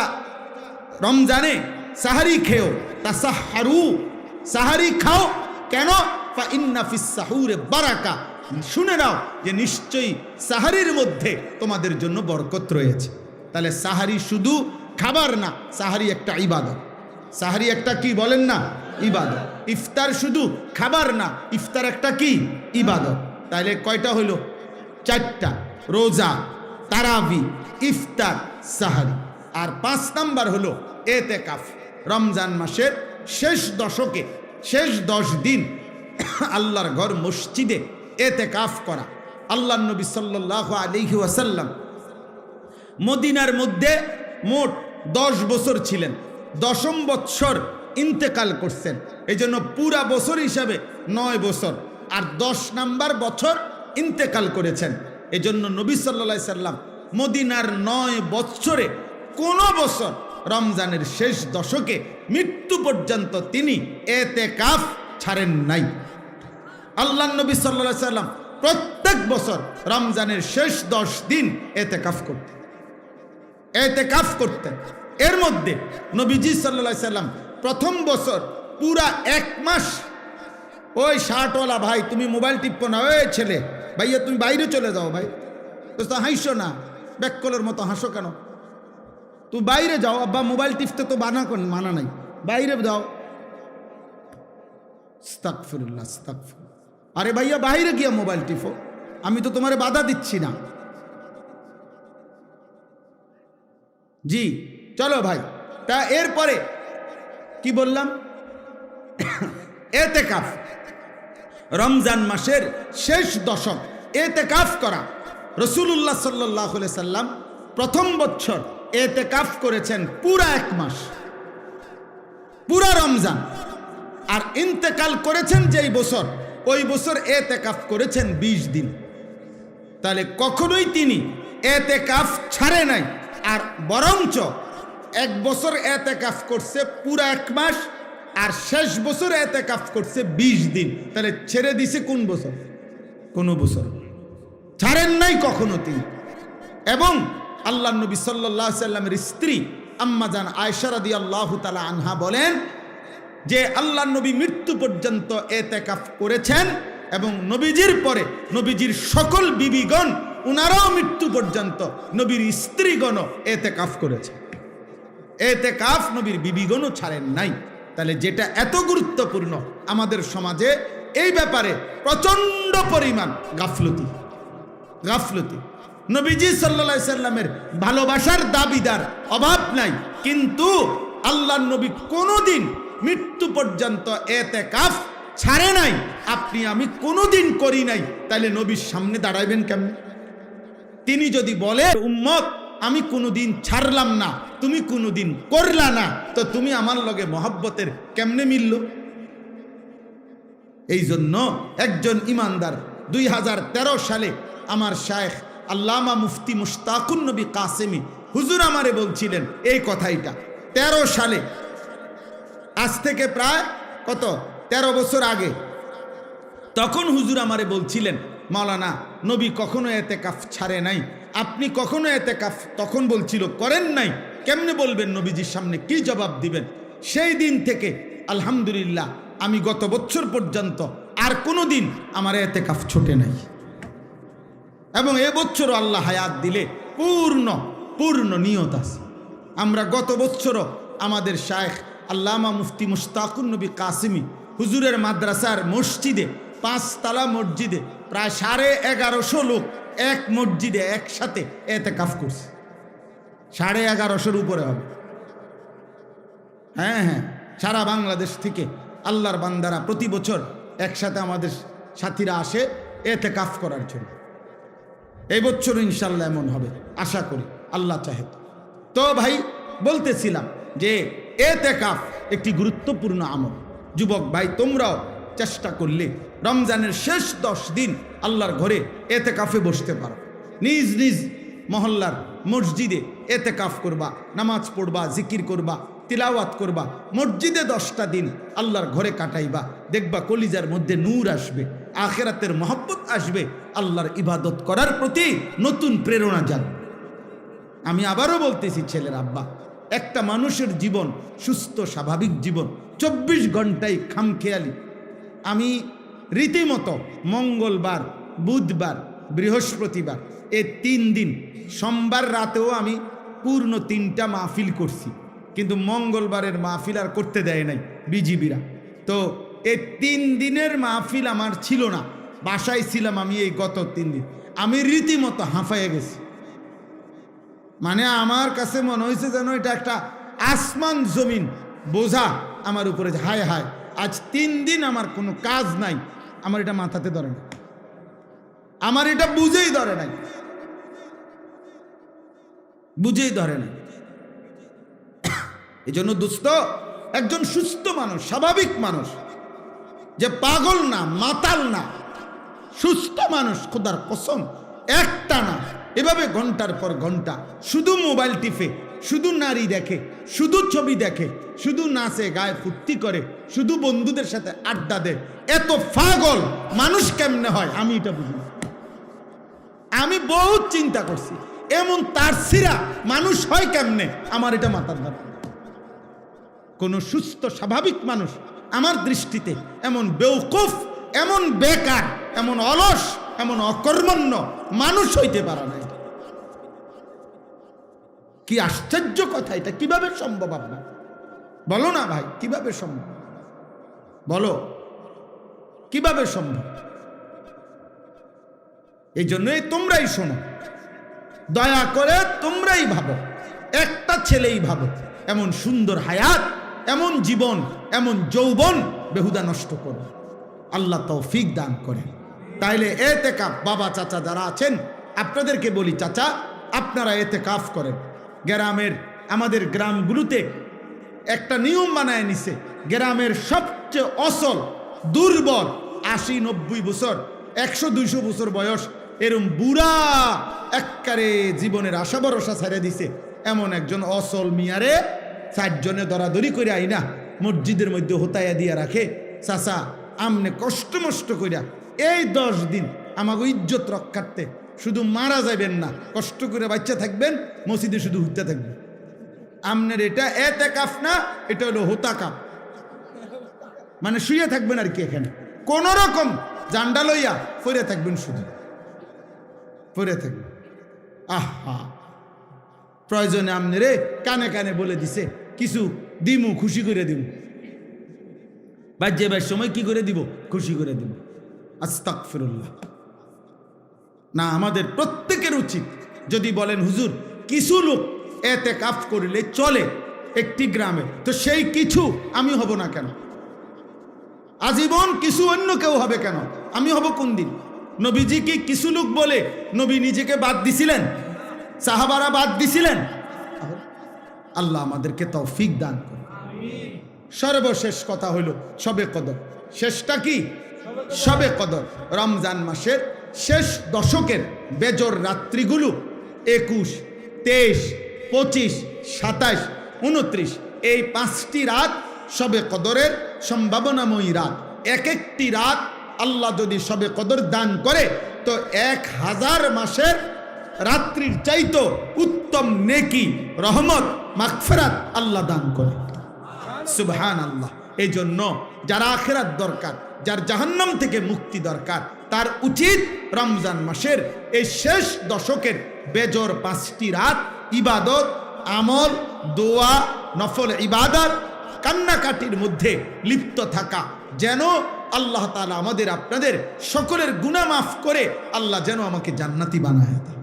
রমজানে সাহারি খেও, তাসাহহারু, সাহারি খাও। কেন? ফা ইন্না ফিস সাহুরে বারাকা, শুনে নাও যে নিশ্চয়ই সাহারির মধ্যে তোমাদের জন্য বরকত রয়েছে। তাহলে সাহারি শুধু খাবার না, সাহারি একটা ইবাদত। সাহারি একটা কি বলেন না? ইবাদত। ইফতার শুধু খাবার না, ইফতার একটা কি? ইবাদত। তাহলে কয়টা হলো? 4টা, রোজা, তারাবি, ইফতার, সাহারি। আর 5 নাম্বার হলো এতেকাফ। রমজান মাসের শেষ দশকে, শেষ 10 দিন আল্লাহর ঘর মসজিদে এতেকাফ করা। আল্লাহর নবী সাল্লাল্লাহু আলাইহি ওয়াসাল্লাম মদিনার মধ্যে মোট 10 বছর ছিলেন, 10ম বৎসর ইন্তেকাল করছেন। এই জন্য পুরা বছর হিসাবে 9 বছর, আর 10 নাম্বার বছর ইন্তেকাল করেছেন। এই জন্য নবী সাল্লাল্লাহু আলাইহি সাল্লাম মদিনার 9 বৎসরে কোনো বছর রমজানের শেষ দশকে মৃত্যু পর্যন্ত তিনি এতেকাফ ছাড়েন নাই। আল্লাহর নবী সাল্লাল্লাহু আলাইহি সাল্লাম প্রত্যেক বছর রমজানের শেষ 10 দিন এতেকাফ করতেন। এর মধ্যে নবীজি সাল্লাল্লাহু আলাইহি সাল্লাম প্রথম বছর পুরা 1 মাস, ওই শার্টওয়ালা ভাই তুমি মোবাইল টিপো না, ওই ছেলে ভাইয়া তুমি বাইরে চলে যাও, ভাই তো হাসো না, ব্যাককলের মতো হাসো কেন? তুই বাইরে যাও, আব্বা মোবাইল টিপতে তো মানা নাই, বাইরে যাও। আস্তাগফিরুল্লাহ, আস্তাগফিরুল্লাহ। আরে ভাইয়া বাইরে গিয়া মোবাইল টিপো, আমি তো তোমারে বাধা দিচ্ছি না। জি চলো ভাই। তা এরপরে কি বললাম? এতেকাফ, রমজান মাসের শেষ দশক এতেকাফ করা। রাসূলুল্লাহ সাল্লাল্লাহু আলাইহি সাল্লাম প্রথম বছর এতেকাফ করেছেন পুরা 1 মাস, পুরা রমজান। আর ইন্তেকাল করেছেন যেই বছর, ওই বছর এতেকাফ করেছেন 20 দিন। তাহলে কখনোই তিনি এতেকাফ ছাড়ে নাই, আর বরঞ্চ 1 বছর এতেকাফ করছে পুরা 1 মাস, আর শেষ বছর এতেকাফ করছে 20 দিন। তাহলে ছেড়ে দিছে কোন বছর? কোনো বছর ছাড়েন নাই কখনো তিনি। এবং আল্লাহর নবী সাল্লাল্লাহু আলাইহি সাল্লামের স্ত্রী আম্মা জান আয়েশা রাদিয়াল্লাহু তাআলা আনহা বলেন, যে আল্লাহ নবী মৃত্যু পর্যন্ত এতেকাফ করেছেন এবং নবীজির পরে নবীজির সকল বিবিগণ উনারাও মৃত্যু পর্যন্ত নবীর স্ত্রীগণও এতেকাফ করেছে। এতেকাফ নবীর বিবিগণও ছাড়েন নাই। তাহলে যেটা এত গুরুত্বপূর্ণ, আমাদের সমাজে এই ব্যাপারে প্রচন্ড পরিমাণ গাফলতি। নবীজি সাল্লাল্লাহু আলাইহি সাল্লামের ভালোবাসার দাবিদার অভাব নাই, কিন্তু আল্লাহর নবী কোনোদিন মৃত্যু পর্যন্ত এতেকাফ ছাড়ে নাই। আপনি আমি কোনোদিন করি নাই, তাহলে নবীর সামনে দাঁড়াইবেন কেমনে? তিনি যদি বলে উম্মত আমি কোনোদিন ছাড়লাম না, তুমি কোনোদিন করলা না, তো তুমি আমার লগে মহব্বতের কেমনে মিলল? এই জন্য একজন ইমানদার 2013 সালে আমার শায়েখ আল্লামা মুফতি মুশতাকুন নবী কাসেমি হুজুর আমারে বলছিলেন এই কথাইটা 13 সালে, আজ থেকে প্রায় কত 13 বছর আগে। তখন হুজুর আমারে বলছিলেন, মাওলানা নবী কখনো এতেকাফ ছাড়ে নাই, আপনি কখনো এতেকাফ তখন বলছিল করেন নাই, কেমনে বলবেন? নবীজির সামনে কি জবাব দিবেন? সেই দিন থেকে আলহামদুলিল্লাহ আমি গত বছর পর্যন্ত আর কোনো দিন আমার এতেকাফ ছোটে নাই, এবং এবছরও আল্লাহ হায়াত দিলে পূর্ণ নিয়ত আছে। আমরা গত বছরও আমাদের শায়েখ আল্লামা মুফতি মুশতাকুন নবী কাসেমি হুজুরের মাদ্রাসার মসজিদে, 5 তলা মসজিদে প্রায় 1150 লোক এক মসজিদে একসাথে এতেকাফ করছে। 1150 উপরে হবে। হ্যাঁ, সারা বাংলাদেশ থেকে আল্লাহর বান্দারা প্রতি বছর একসাথে আমাদের সাথীরা আসে এতেকাফ করার জন্য। এই বছর ইনশাল্লাহ এমন হবে আশা করি, আল্লাহ চাহে। তো ভাই বলতেছিলাম যে এতেকাফ একটি গুরুত্বপূর্ণ আমল। যুবক ভাই তোমরাও চেষ্টা করলে রমজানের শেষ 10 দিন আল্লাহর ঘরে এতেকাফে বসতে পারো। নিজ নিজ মহল্লার মসজিদে এতেকাফ করবা, নামাজ পড়বা, জিকির করবা, তিলাওয়াত করবা, মসজিদে 10টা দিন আল্লাহর ঘরে কাটাইবা। দেখবা কলিজার মধ্যে নূর আসবে, আখিরাতের মহব্বত আসবে, আল্লাহর ইবাদত করার প্রতি নতুন প্রেরণা জাগবে। আমি আবারও বলতেছি ছেলের আব্বা, একটা মানুষের জীবন সুস্থ স্বাভাবিক জীবন 24 ঘন্টায় খামখেয়ালি। আমি রীতিমতো মঙ্গলবার, বুধবার, বৃহস্পতিবার এই 3 দিন, সোমবার রাতেও আমি পূর্ণ 3টা মাহফিল করছি, কিন্তু মঙ্গলবারের মাহফিল আর করতে দেয় নাই বিজিবিরা। তো এই 3 দিনের মাহফিল আমার ছিল না, বাসায় ছিলাম আমি। এই গত 3 দিন আমি রীতিমতো হাঁফাইয়ে গেছি। মানে আমার কাছে মনে হয়েছে যেন এটা একটা আসমান জমিন বোঝা আমার উপরে। হায় হায়, আজ 3 দিন আমার কোনো কাজ নাই, আমার এটা মাথাতে ধরে না, আমার এটা বুঝেই ধরে নাই। এই জন্য দোস্ত, একজন সুস্থ মানুষ, স্বাভাবিক মানুষ, যে পাগল না, মাতাল না, সুস্থ মানুষ, খোদার কসম একটা না এভাবে ঘন্টার পর ঘন্টা শুধু মোবাইল টিপে, শুধু নারী দেখে, শুধু ছবি দেখে, শুধু নাচে গায়ে ফুর্তি করে, শুধু বন্ধুদের সাথে আড্ডা দেয়, এত পাগল মানুষ কেমনে হয় আমি এটা বুঝি না। আমি বহুত চিন্তা করছি, এমন তার সিরা মানুষ হয় কেমনে, আমার এটা মাথার ধারণা। কোন সুস্থ স্বাভাবিক মানুষ আমার দৃষ্টিতে এমন বেওকুফ, এমন বেকার, এমন অলস, এমন অকর্মণ্য মানুষ হইতে পারে না। কি আশ্চর্য কথা, এটা কিভাবে সম্ভব? আপনার বলো না ভাই, কিভাবে সম্ভব? বলো কিভাবে সম্ভব? এই জন্যই তোমরাই শোনো, দয়া করে তোমরাই ভাবো, একটা ছেলেই ভাবো, এমন সুন্দর হায়াত, এমন জীবন, এমন যৌবন বেহুদা নষ্ট করো। আল্লাহ তৌফিক দান করেন। তাইলে এতেকাফ, বাবা চাচা যারা আছেন আপনাদেরকে বলি, চাচা আপনারা এতেকাফ করেন। গ্রামের, আমাদের গ্রামগুলোতে একটা নিয়ম বানায় নিছে, গ্রামের সবচেয়ে অসল, দুর্বল, 80-90 বছর, 100-200 বছর বয়স, এরম বুড়া একবারে জীবনের আশা ভরসা ছেড়ে দিছে এমন একজন অসল মিয়ারে 4 জনে দরাদরি করে আইনা মসজিদের মধ্যে হোতায়া দিয়া রাখে, চাচা আমনে কষ্ট মষ্ট কইরা এই 10 দিন আমাকে ইজ্জত রক্ষার্থে শুধু মারা যাবেন না, কষ্ট করে বাচ্চা থাকবেন, মসজিদে শুধু হুইতে থাকবেন। আমনের এটা এতেকাফ না, এটা হলো হোতাকাফ। মানে শুয়ে থাকবেন আর কি, এখানে কোন রকম জান্ডা লইয়া পড়ে থাকবেন, শুধু পড়ে থাকবেন। আহা, প্রয়োজনে আমনে রে কানে কানে বলে দিছে কিছু দিমু, খুশি করে দিব, বাজ্যেবার সময় কি করে দিব, খুশি করে দিব। আস্তাগফিরুল্লাহ। না, আমাদের প্রত্যেকের উচিত, যদি বলেন হুজুর কিছু লোক ইতিকাফ করিলে চলে একটি গ্রামে, তো সেই কিছু আমি হব না কেন? আজীবন কিছু অন্য কেউ হবে কেন? আমি হব কোন দিন? নবীজি কি কিছু লোক বলে নবী নিজেকে বাদ দিছিলেন? সাহাবারা বাদ দিছিলেন? আল্লাহ আমাদেরকে তৌফিক দান করে। সর্বশেষ কথা হলো শবে কদর। শেষটা কি? শবে কদর। রমজান মাসের শেষ দশকের বেজর রাত্রিগুলো 21, 23, 25, 27, 29 এই 5টি রাত শবে কদরের সম্ভাবনাময়ী রাত। এক একটি রাত আল্লাহ যদি শবে কদর দান করে তো 1000 মাসের রাত্রির চাইতো উত্তম নেকি, রহমত, মাগফিরাত আল্লাহ দান করে। সুবহানাল্লাহ। এই জন্য যার আখিরাত দরকার, যার জাহান্নাম থেকে মুক্তি দরকার, তার উচিত রমজান মাসের এই শেষ দশকের বেজর 5টি রাত ইবাদত, আমল, দোয়া, নফল ইবাদত, কান্নাকাটির মধ্যে লিপ্ত থাকা, যেন আল্লাহ তাআলা আমাদের আপনাদের সকলের গুনাহ মাফ করে আল্লাহ যেন আমাকে জান্নাতি বানায় দেয়।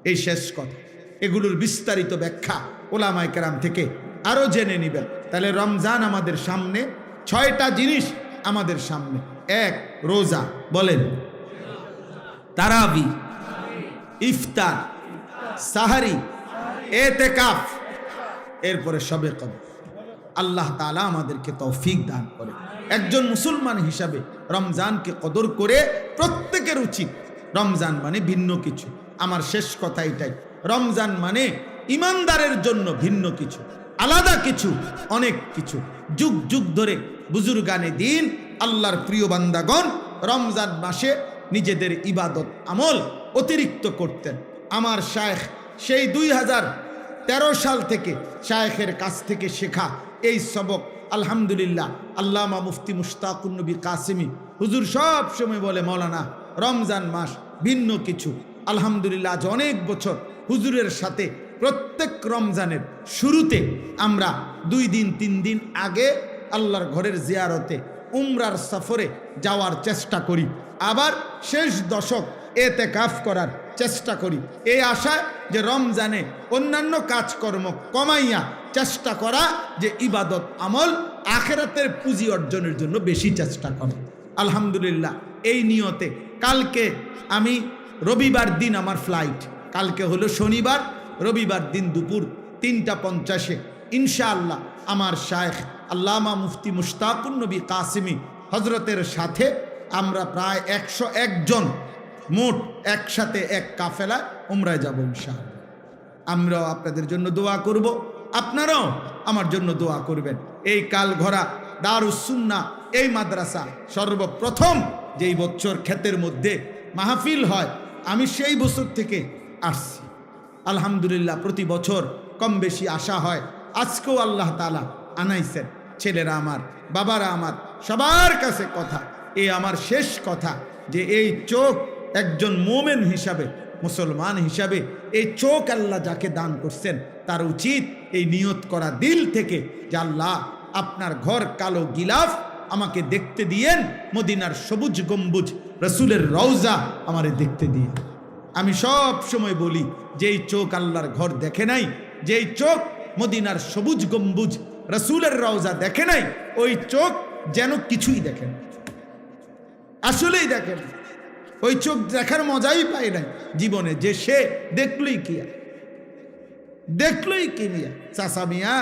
এই শেষ কথা, এগুলোর বিস্তারিত ব্যাখ্যা ওলামায়ে কেরাম থেকে আরো জেনে নিবেন। তাহলে রমজান আমাদের সামনে 6টা জিনিস আমাদের সামনে। 1 রোজা, বলেন, তারাবি, ইফতার, সাহারি, ইতিকাফ, এরপরে শবে কদর। আল্লাহ তাআলা আমাদেরকে তৌফিক দান করে। একজন মুসলমান হিসাবে রমজানকে কদর করে প্রত্যেকের উচিত। রমজান মানে ভিন্ন কিছু। আমার শেষ কথা এটাই, রমজান মানে ইমানদারের জন্য ভিন্ন কিছু, আলাদা কিছু, অনেক কিছু। যুগ যুগ ধরে বুজুর্গানে দিন, আল্লাহর প্রিয় বান্দাগণ রমজান মাসে নিজেদের ইবাদত আমল অতিরিক্ত করতেন। আমার শায়েখ সেই 2013 সাল থেকে শায়েখের কাছ থেকে শেখা এই সবক, আলহামদুলিল্লাহ, আল্লামা মুফতি মুশতাকুন নবী কাসেমি হুজুর সব সময় বলে, মৌলানা রমজান মাস ভিন্ন কিছু। আলহামদুলিল্লাহ, আজ অনেক বছর হুজুরের সাথে প্রত্যেক রমজানের শুরুতে আমরা 2 দিন 3 দিন আগে আল্লাহর ঘরের জিয়ারতে, উমরার সফরে যাওয়ার চেষ্টা করি, আবার শেষ দশক ইতিকাফ করার চেষ্টা করি, এই আশায় যে রমজানে অন্যান্য কাজকর্ম কমাইয়া চেষ্টা করা, যে ইবাদত আমল আখিরাতের পুঁজি অর্জনের জন্য বেশি চেষ্টা করা। আলহামদুলিল্লাহ, এই নিয়তে কালকে আমি, রবিবার দিন আমার ফ্লাইট, কালকে হলো শনিবার, রবিবার দিন দুপুর 3:50 ইনশাআল্লাহ আমার শায়েখ আল্লামা মুফতি মুশতাকুন নবী কাসেমি হজরতের সাথে আমরা প্রায় 101 জন মোট একসাথে এক কাফেলা উমরায় যাব ইনশাআল্লাহ। আমরাও আপনাদের জন্য দোয়া করব, আপনারাও আমার জন্য দোয়া করবেন। এই কালঘরা দারুস সুন্নাহ এই মাদ্রাসা সর্বপ্রথম যেই বছর ক্ষেতের মধ্যে মাহফিল হয়, আমি সেই বছর থেকে আসছি। আলহামদুলিল্লাহ, প্রতি বছর কম বেশি আসা হয়। আজকেও আল্লাহ তাআলা আনাইছেন। ছেলেরা আমার, বাবারা আমার, সবার কাছে কথা, এই আমার শেষ কথা, যে এই চোখ একজন মোমেন হিসাবে, মুসলমান হিসাবে, এই চোখ আল্লাহ যাকে দান করছেন তার উচিত এই নিয়ত করা দিল থেকে যে আল্লাহ আপনার ঘর কালো গিলাফ আমাকে দেখতে দিয়েন, মদিনার সবুজ গম্বুজ রসুলের রওজা আমারে দেখতে দিয়ে। আমি সব সময় বলি, যেই চোখ আল্লাহর ঘর দেখে নাই, যেই চোখ মদিনার সবুজ গম্বুজ রসুলের রওজা দেখে নাই, ওই চোখ যেন কিছুই দেখেন, আসলেই দেখেন। ওই চোখ দেখার মজাই পায় নাই জীবনে, যে সে দেখলই কি, দেখলই কি নিয়া। চাচা মিয়া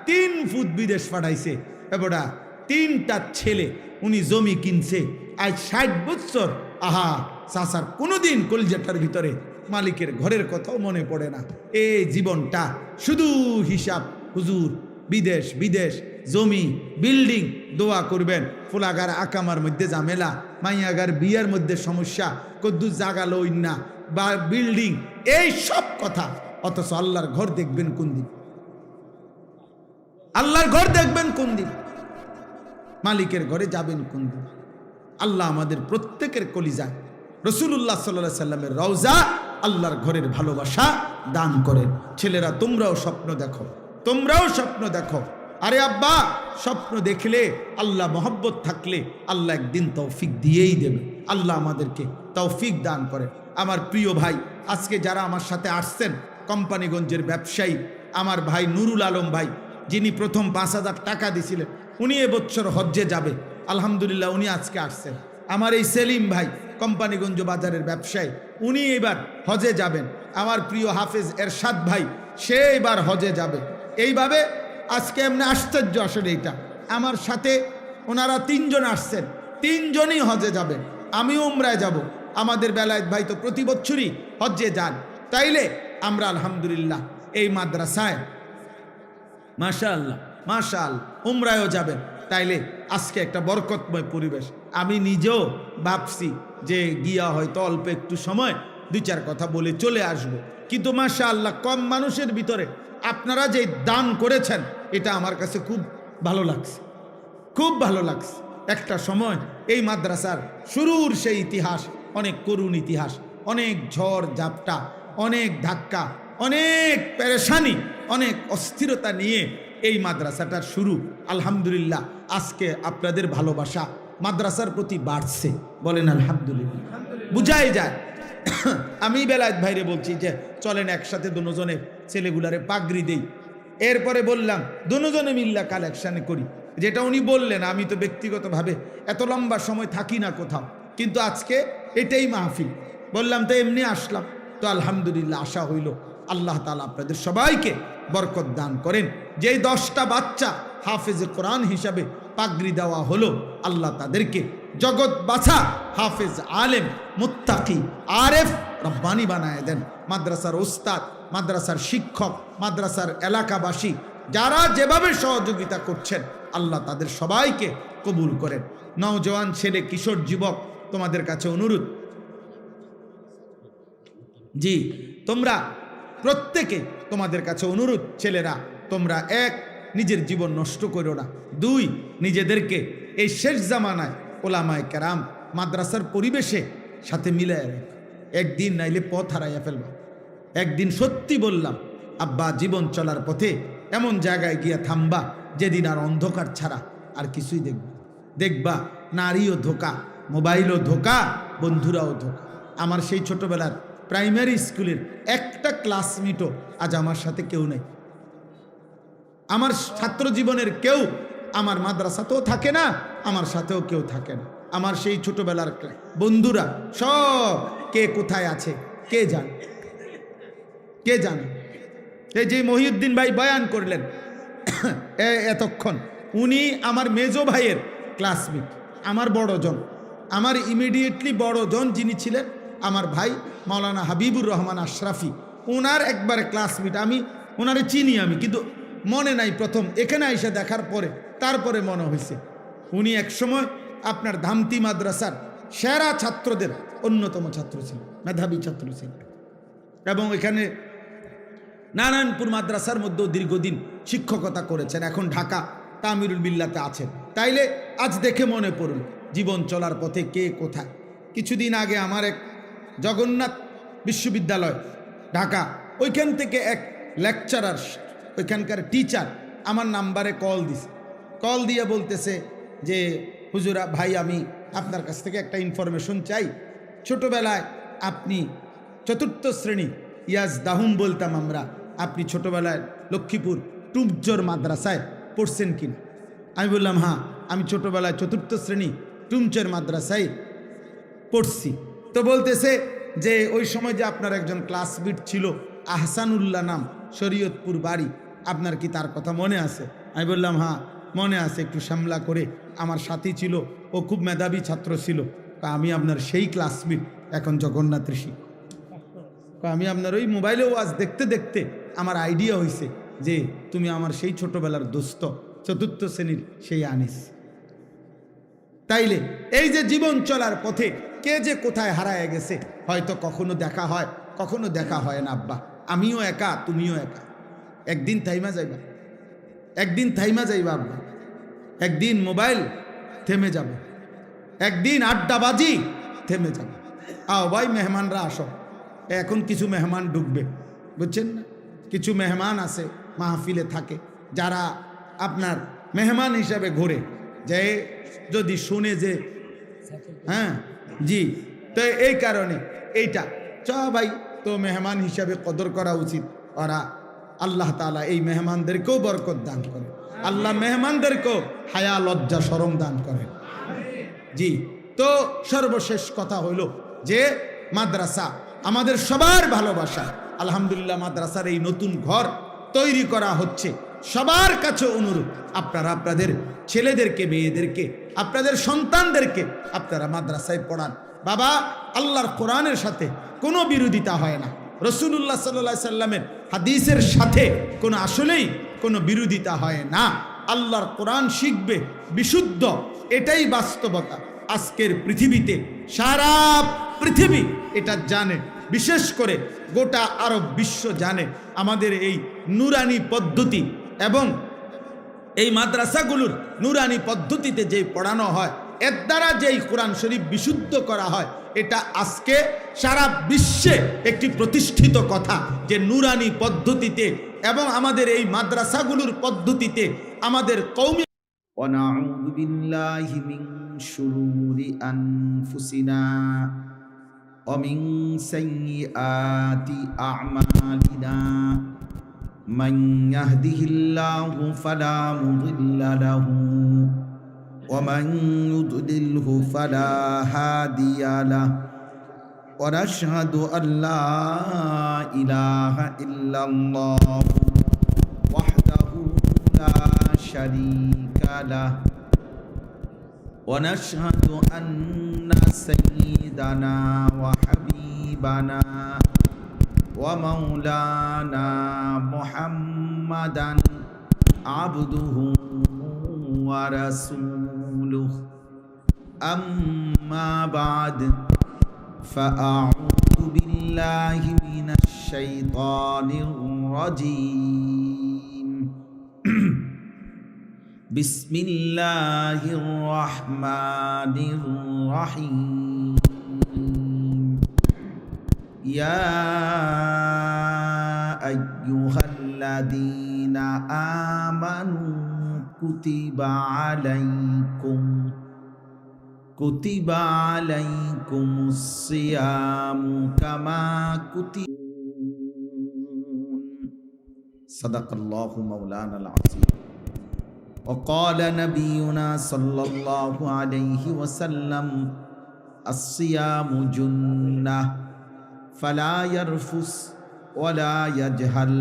3 ফুট বিদেশ পাঠাইছে, এবারে 3টা ছেলে, উনি জমি কিনছে আজ 60 বছর। আহা, চাচার কোনোদিন কলজাটার ভিতরে মালিকের ঘরের কথাও মনে পড়ে না। এই জীবনটা শুধু হিসাব, হুজুর বিদেশ বিদেশ, জমি, বিল্ডিং। দোয়া করবেন, ফুলাগার আকামার মধ্যে ঝামেলা, মাইয়াগার বিয়ের মধ্যে সমস্যা, কদ্দু জাগা লইন না, বা বিল্ডিং, এই সব কথা। অথচ আল্লাহর ঘর দেখবেন কোন দিন? আল্লাহর ঘর দেখবেন কোন দিন? মালিকের ঘরে যাবেন কোন দিন? আল্লাহ আমাদের প্রত্যেকের কলিজায় রাসূলুল্লাহ সাল্লাল্লাহু আলাইহি সাল্লামের রওজা, আল্লাহর ঘরের ভালোবাসা দান করেন। ছেলেরা তোমরাও স্বপ্ন দেখো, তোমরাও স্বপ্ন দেখো। আরে আব্বা, স্বপ্ন দেখলে, আল্লাহ মহব্বত থাকলে আল্লাহ একদিন তৌফিক দিয়েই দেবে। আল্লাহ আমাদেরকে তৌফিক দান করে। আমার প্রিয় ভাই, আজকে যারা আমার সাথে আসছেন, কোম্পানিগঞ্জের ব্যবসায়ী আমার ভাই নুরুল আলম ভাই, যিনি প্রথম 5,000 টাকা দিয়েছিলেন, উনি এবছর হজ্জে যাবে আলহামদুলিল্লাহ, উনি আজকে আসছেন। আমার এই সেলিম ভাই কোম্পানিগঞ্জ বাজারের ব্যবসায়ী, উনি এবার হজে যাবেন। আমার প্রিয় হাফেজ এরশাদ ভাই, সে এবার হজে যাবে। এইভাবে আজকে এমনি আশ্চর্য আসলে এটা, আমার সাথে ওনারা 3 জন আসছেন, 3 জনই হজে যাবেন। আমিও উমরায় যাব। আমাদের বেলায়েত ভাই তো প্রতি বছরই হজ্জে যান। তাইলে আমরা আলহামদুলিল্লাহ এই মাদ্রাসায় মাশাআল্লাহ মাশাআল্লাহ উমরায়ও যাবেন। তাইলে আজকে একটা বরকতময় পরিবেশ। আমি নিজেও ভাবছি যে গিয়া হয়তো অল্প একটু সময় 2-4 কথা বলে চলে আসব, কিন্তু মাশাআল্লাহ কম মানুষের ভিতরে আপনারা যে দান করেছেন, এটা আমার কাছে খুব ভালো লাগছে, খুব ভালো লাগছে। একটা সময় এই মাদ্রাসার শুরুর সেই ইতিহাস, অনেক করুণ ইতিহাস, অনেক ঝড় ঝাপটা, অনেক ধাক্কা, অনেক পেরেশানি, অনেক অস্থিরতা নিয়ে এই মাদ্রাসাটার শুরু। আলহামদুলিল্লাহ আজকে আপনাদের ভালোবাসা মাদ্রাসার প্রতি বাড়ছে, বলেন আলহামদুলিল্লাহ। বুঝাই যায়। আমি বেলায়েত ভাইরে বলছি যে চলেন একসাথে দুজনে ছেলেগুলারে পাগড়ি দেই। এরপরে বললাম দুজনে মিল্লা কালেকশানে করি, যেটা উনি বললেন। আমি তো ব্যক্তিগতভাবে এত লম্বা সময় থাকি না কোথাও, কিন্তু আজকে এটাই মাহফিল, বললাম তো এমনি আসলাম। তো আলহামদুলিল্লাহ আশা হইল আল্লাহ তাআলা আপনাদের সবাইকে বরকত দান করেন। যেই 10টা বাচ্চা হাফেজে কোরআন হিসাবে পাগড়ি দেওয়া হলো, আল্লাহ তাদেরকে জগৎ বাছা হাফেজ, আলেম, মুত্তাকি, আরেফ, রব্বানি বানায় দেন। মাদ্রাসার ওস্তাদ, মাদ্রাসার শিক্ষক, মাদ্রাসার এলাকাবাসী যারা যেভাবে সহযোগিতা করছেন, আল্লাহ তাদের সবাইকে কবুল করেন। নওজওয়ান ছেলে, কিশোর যুবক, তোমাদের কাছে অনুরোধ, জি তোমরা প্রত্যেকে, তোমাদের কাছে অনুরোধ, ছেলেরা তোমরা 1 নিজের জীবন নষ্ট করো না, 2 নিজেদেরকে এই শেষ জামানায় ওলামায়ে কেরাম মাদ্রাসার পরিবেশে সাথে মিলায় রাখো। একদিন নাইলে পথ হারাইয়া ফেলবা। একদিন সত্যি বললাম আব্বা, জীবন চলার পথে এমন জায়গায় গিয়া থামবা যেদিন আর অন্ধকার ছাড়া আর কিছুই দেখবা নারীও ধোকা, মোবাইলও ধোকা, বন্ধুরাও ধোকা। আমার সেই ছোটবেলার প্রাইমারি স্কুলের একটা ক্লাসমেটও আজ আমার সাথে কেউ নেই। আমার ছাত্র জীবনের কেউ আমার মাদ্রাসাতেও থাকে না, আমার সাথেও কেউ থাকে না। আমার সেই ছোটবেলার বন্ধুরা সব কে কোথায় আছে কে জানে, কে জানে। এই যে মহিউদ্দিন ভাই বয়ান করলেন এতক্ষণ, উনি আমার মেজো ভাইয়ের ক্লাসমেট, আমার বড়জন, আমার ইমিডিয়েটলি বড়জন যিনি ছিলেন আমার ভাই মাওলানা হাবিবুর রহমান আশরাফি, ওনার একবারে ক্লাসমেট। আমি ওনারে চিনি আমি, কিন্তু মনে নাই। প্রথম এখানে এসে দেখার পরে তারপরে মনে হয়েছে উনি একসময় আপনার ধামতি মাদ্রাসার সেরা ছাত্রদের অন্যতম ছাত্র ছিলেন, মেধাবী ছাত্র ছিলেন, এবং এখানে নারায়ণপুর মাদ্রাসার মধ্যেও দীর্ঘদিন শিক্ষকতা করেছেন। এখন ঢাকা তামিরুল বিল্লাতে আছেন। তাইলে আজ দেখে মনে পড়ল জীবন চলার পথে কে কোথায়। কিছুদিন আগে আমার এক জগন্নাথ বিশ্ববিদ্যালয় ঢাকা, ওইখান থেকে এক লেকচারার, ওইখানকার টিচার আমার নাম্বারে কল দিছে। কল দিয়ে বলতেছে যে হুজুরা ভাই, আমি আপনার কাছ থেকে একটা ইনফরমেশন চাই। ছোটবেলায় আপনি 4র্থ শ্রেণী, ইয়াজ দাহুম বলতাম আমরা, আপনি ছোটবেলায় লক্ষ্মীপুর টুমচর মাদ্রাসায় পড়ছেন কিনা? আমি বললাম হ্যাঁ, আমি ছোটবেলায় 4র্থ শ্রেণী টুমচর মাদ্রাসায় পড়ছি। তো বলতেছে যে ওই সময় যে আপনার একজন ক্লাসমেট ছিল আহসানুল্লাহ নাম, শরীয়তপুর বাড়ি, আপনার কি তার কথা মনে আছে? আমি বললাম হ্যাঁ মনে আছে, একটু সামলা করে আমার সাথী ছিল, ও খুব মেধাবী ছাত্র ছিল। আমি আপনার সেই ক্লাসমেট, এখন জগন্নাথ ঋষি। আমি আপনার ওই মোবাইলেও আজ দেখতে দেখতে আমার আইডিয়া হয়েছে যে তুমি আমার সেই ছোটবেলার দোস্ত, 4র্থ শ্রেণীর সেই আনিস। তাইলে এই যে জীবন চলার পথে কে যে কোথায় হারায় গেছে, হয়তো কখনো দেখা হয়, কখনো দেখা হয় না। আব্বা, আমিও একা, তুমিও একা। একদিন থাইমা যাইবা, একদিন থাইমা যাইবা আব্বা। একদিন মোবাইল থেমে যাবে, একদিন আড্ডাবাজি থেমে যাবে। আও ভাই মেহমানরা আসো, এখন কিছু মেহমান ঢুকবে, বুঝছেন না? কিছু মেহমান আছে মাহফিলে থাকে, যারা আপনার মেহমান হিসাবে ঘুরে, যে যদি শুনে যে হ্যাঁ জি, তো এই কারণে এইটা ভাই, তো মেহমান হিসাবে কদর করা উচিত। ওরা আল্লাহ তাআলা এই মেহমানদেরকেও বরকত দান করে, আল্লাহ মেহমানদেরকেও হায়া লজ্জা শরম দান করে। জি, তো সর্বশেষ কথা হইল যে মাদ্রাসা আমাদের সবার ভালোবাসা। আলহামদুলিল্লাহ, মাদ্রাসার এই নতুন ঘর তৈরি করা হচ্ছে। সবার কাছে অনুরোধ, আপনারা আপনাদের ছেলেদেরকে, মেয়েদেরকে, আপনাদের সন্তানদেরকে আপনারা মাদ্রাসায় পড়ান। বাবা, আল্লাহর কোরআনের সাথে কোনো বিরোধিতা হয় না, রাসূলুল্লাহ সাল্লাল্লাহু আলাইহি সাল্লামের হাদিসের সাথে কোনো আসলেই কোনো বিরোধিতা হয় না। আল্লাহর কোরআন শিখবে বিশুদ্ধ, এটাই বাস্তবতা। আজকের পৃথিবীতে সারা পৃথিবী এটা জানে, বিশেষ করে গোটা আরব বিশ্ব জানে আমাদের এই নুরানি পদ্ধতি এবং এই মাদ্রাসাগুলোর নুরানি পদ্ধতিতে যে পড়ানো হয়, এর দ্বারা যেই কোরআন শরীফ বিশুদ্ধ করা হয়, এটা আজকে সারা বিশ্বে একটি প্রতিষ্ঠিত কথা যে নুরানি পদ্ধতিতে এবং আমাদের এই মাদ্রাসাগুলোর পদ্ধতিতে আমাদের কওমি। ওয়ানাউযু বিল্লাহি মিন শুরুরি আনফুসিনা ওয়া মিন সাইয়্যাতি আ'মালিনা মান ইয়াহদিহিল্লাহু ফালা মুদিল্লা লাহু ওয়া মান ইউদ্লিলহু ফালা হাদিয়া লাহু ওয়া নাশহাদু আল্লা ইলাহা ইল্লাল্লাহু ওয়াহদাহু লা শারীকা লাহু ওয়া নাশহাদু আন্না সাইয়্যিদানা ওয়া হাবিবানা ওয়া মাওলানা মুহাম্মাদান আবদুহু ওয়া রাসূলুহু আম্মা বা'দ ফাআউযু বিল্লাহি মিনাশ শাইতানির রাজীম। বিসমিল্লাহির রহমানির রহিম। ইয়া আইয়ুহাল্লাযীনা আমানু কুতিবা আলাইকুমুস সিয়ামু কামা কুতিবা। সাদাকাল্লাহু মাওলানাল আযীম। وقال نبينا صلى الله عليه وسلم الصيام جنة فلا يرفث ولا يجهل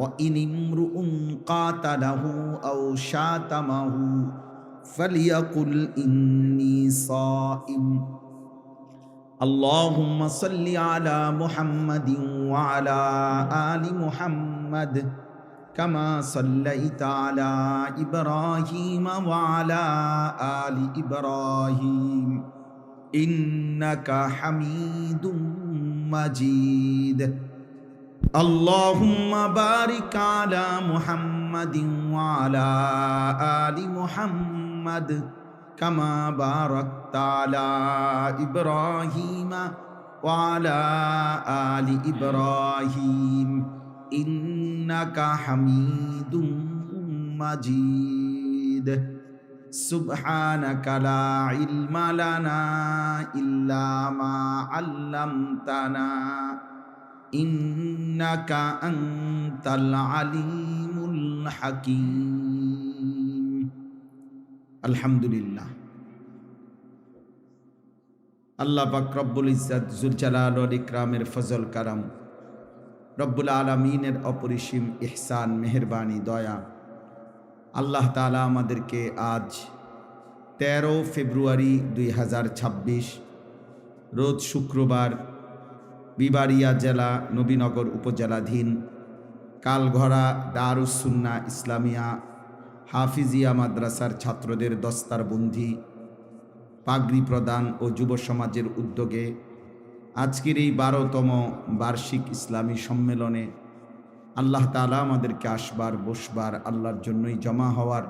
وإن امرؤ قاتله أو شاتمه فليقل إني صائم اللهم صل على محمد وعلى آل محمد كما صليت على إبراهيم وعلى آل إبراهيم إنك حميد مجيد اللهم بارك على محمد وعلى آل محمد كما باركت على إبراهيم وعلى آل إبراهيم إنك حميد مجيد سبحانك لا علم لنا إلا ما علمتنا إنك أنت العليم الحكيم الحمد لله আল্লাহ পাক রব্বুল ইজ্জত যুল জালাল ওয়াল ইকরামের ফজল কারাম, রব্বুল আলামিনের অপরিসীম ইহসান, মেহেরবানি, দয়া, আল্লাহ তাআলা আমাদেরকে আজ 13 ফেব্রুয়ারি 2026 রোজ শুক্রবার বিবাড়িয়া জেলা নবীনগর উপজেলাধীন কালঘরা দারুস সুন্নাহ ইসলামিয়া হাফিজিয়া মাদ্রাসার ছাত্রদের দস্তারবন্দি, পাগড়ি প্রদান ও যুব সমাজের উদ্যোগে আজকের এই 12তম বার্ষিক ইসলামী সম্মেলনে আল্লাহ তাআলা আমাদেরকে আসবার, বসবার, আল্লাহর জন্যই জমা হওয়ার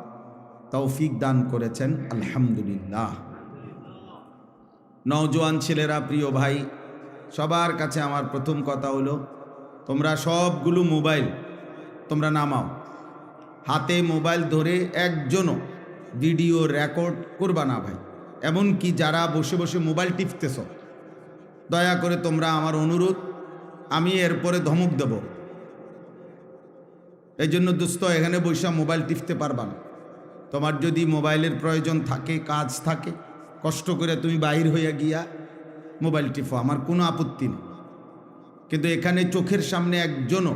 তৌফিক দান করেছেন, আলহামদুলিল্লাহ। নওজোয়ান ছেলেরা, প্রিয় ভাই, সবার কাছে আমার প্রথম কথা হলো, তোমরা সবগুলো মোবাইল তোমরা নামাও। হাতে মোবাইল ধরে একজনও ভিডিও রেকর্ড করবা না ভাই। এমনকি যারা বসে বসে মোবাইল টিপতেছ, দয়া করে তোমরা, আমার অনুরোধ, আমি এরপরে ধমক দেব। এই জন্য দোস্ত, এখানে বসে মোবাইল টিপতে পারবা না। তোমার যদি মোবাইলের প্রয়োজন থাকে, কাজ থাকে, কষ্ট করে তুমি বাহির হইয়া গিয়া মোবাইল টিপো, আমার কোনো আপত্তি নেই। কিন্তু এখানে চোখের সামনে একজনও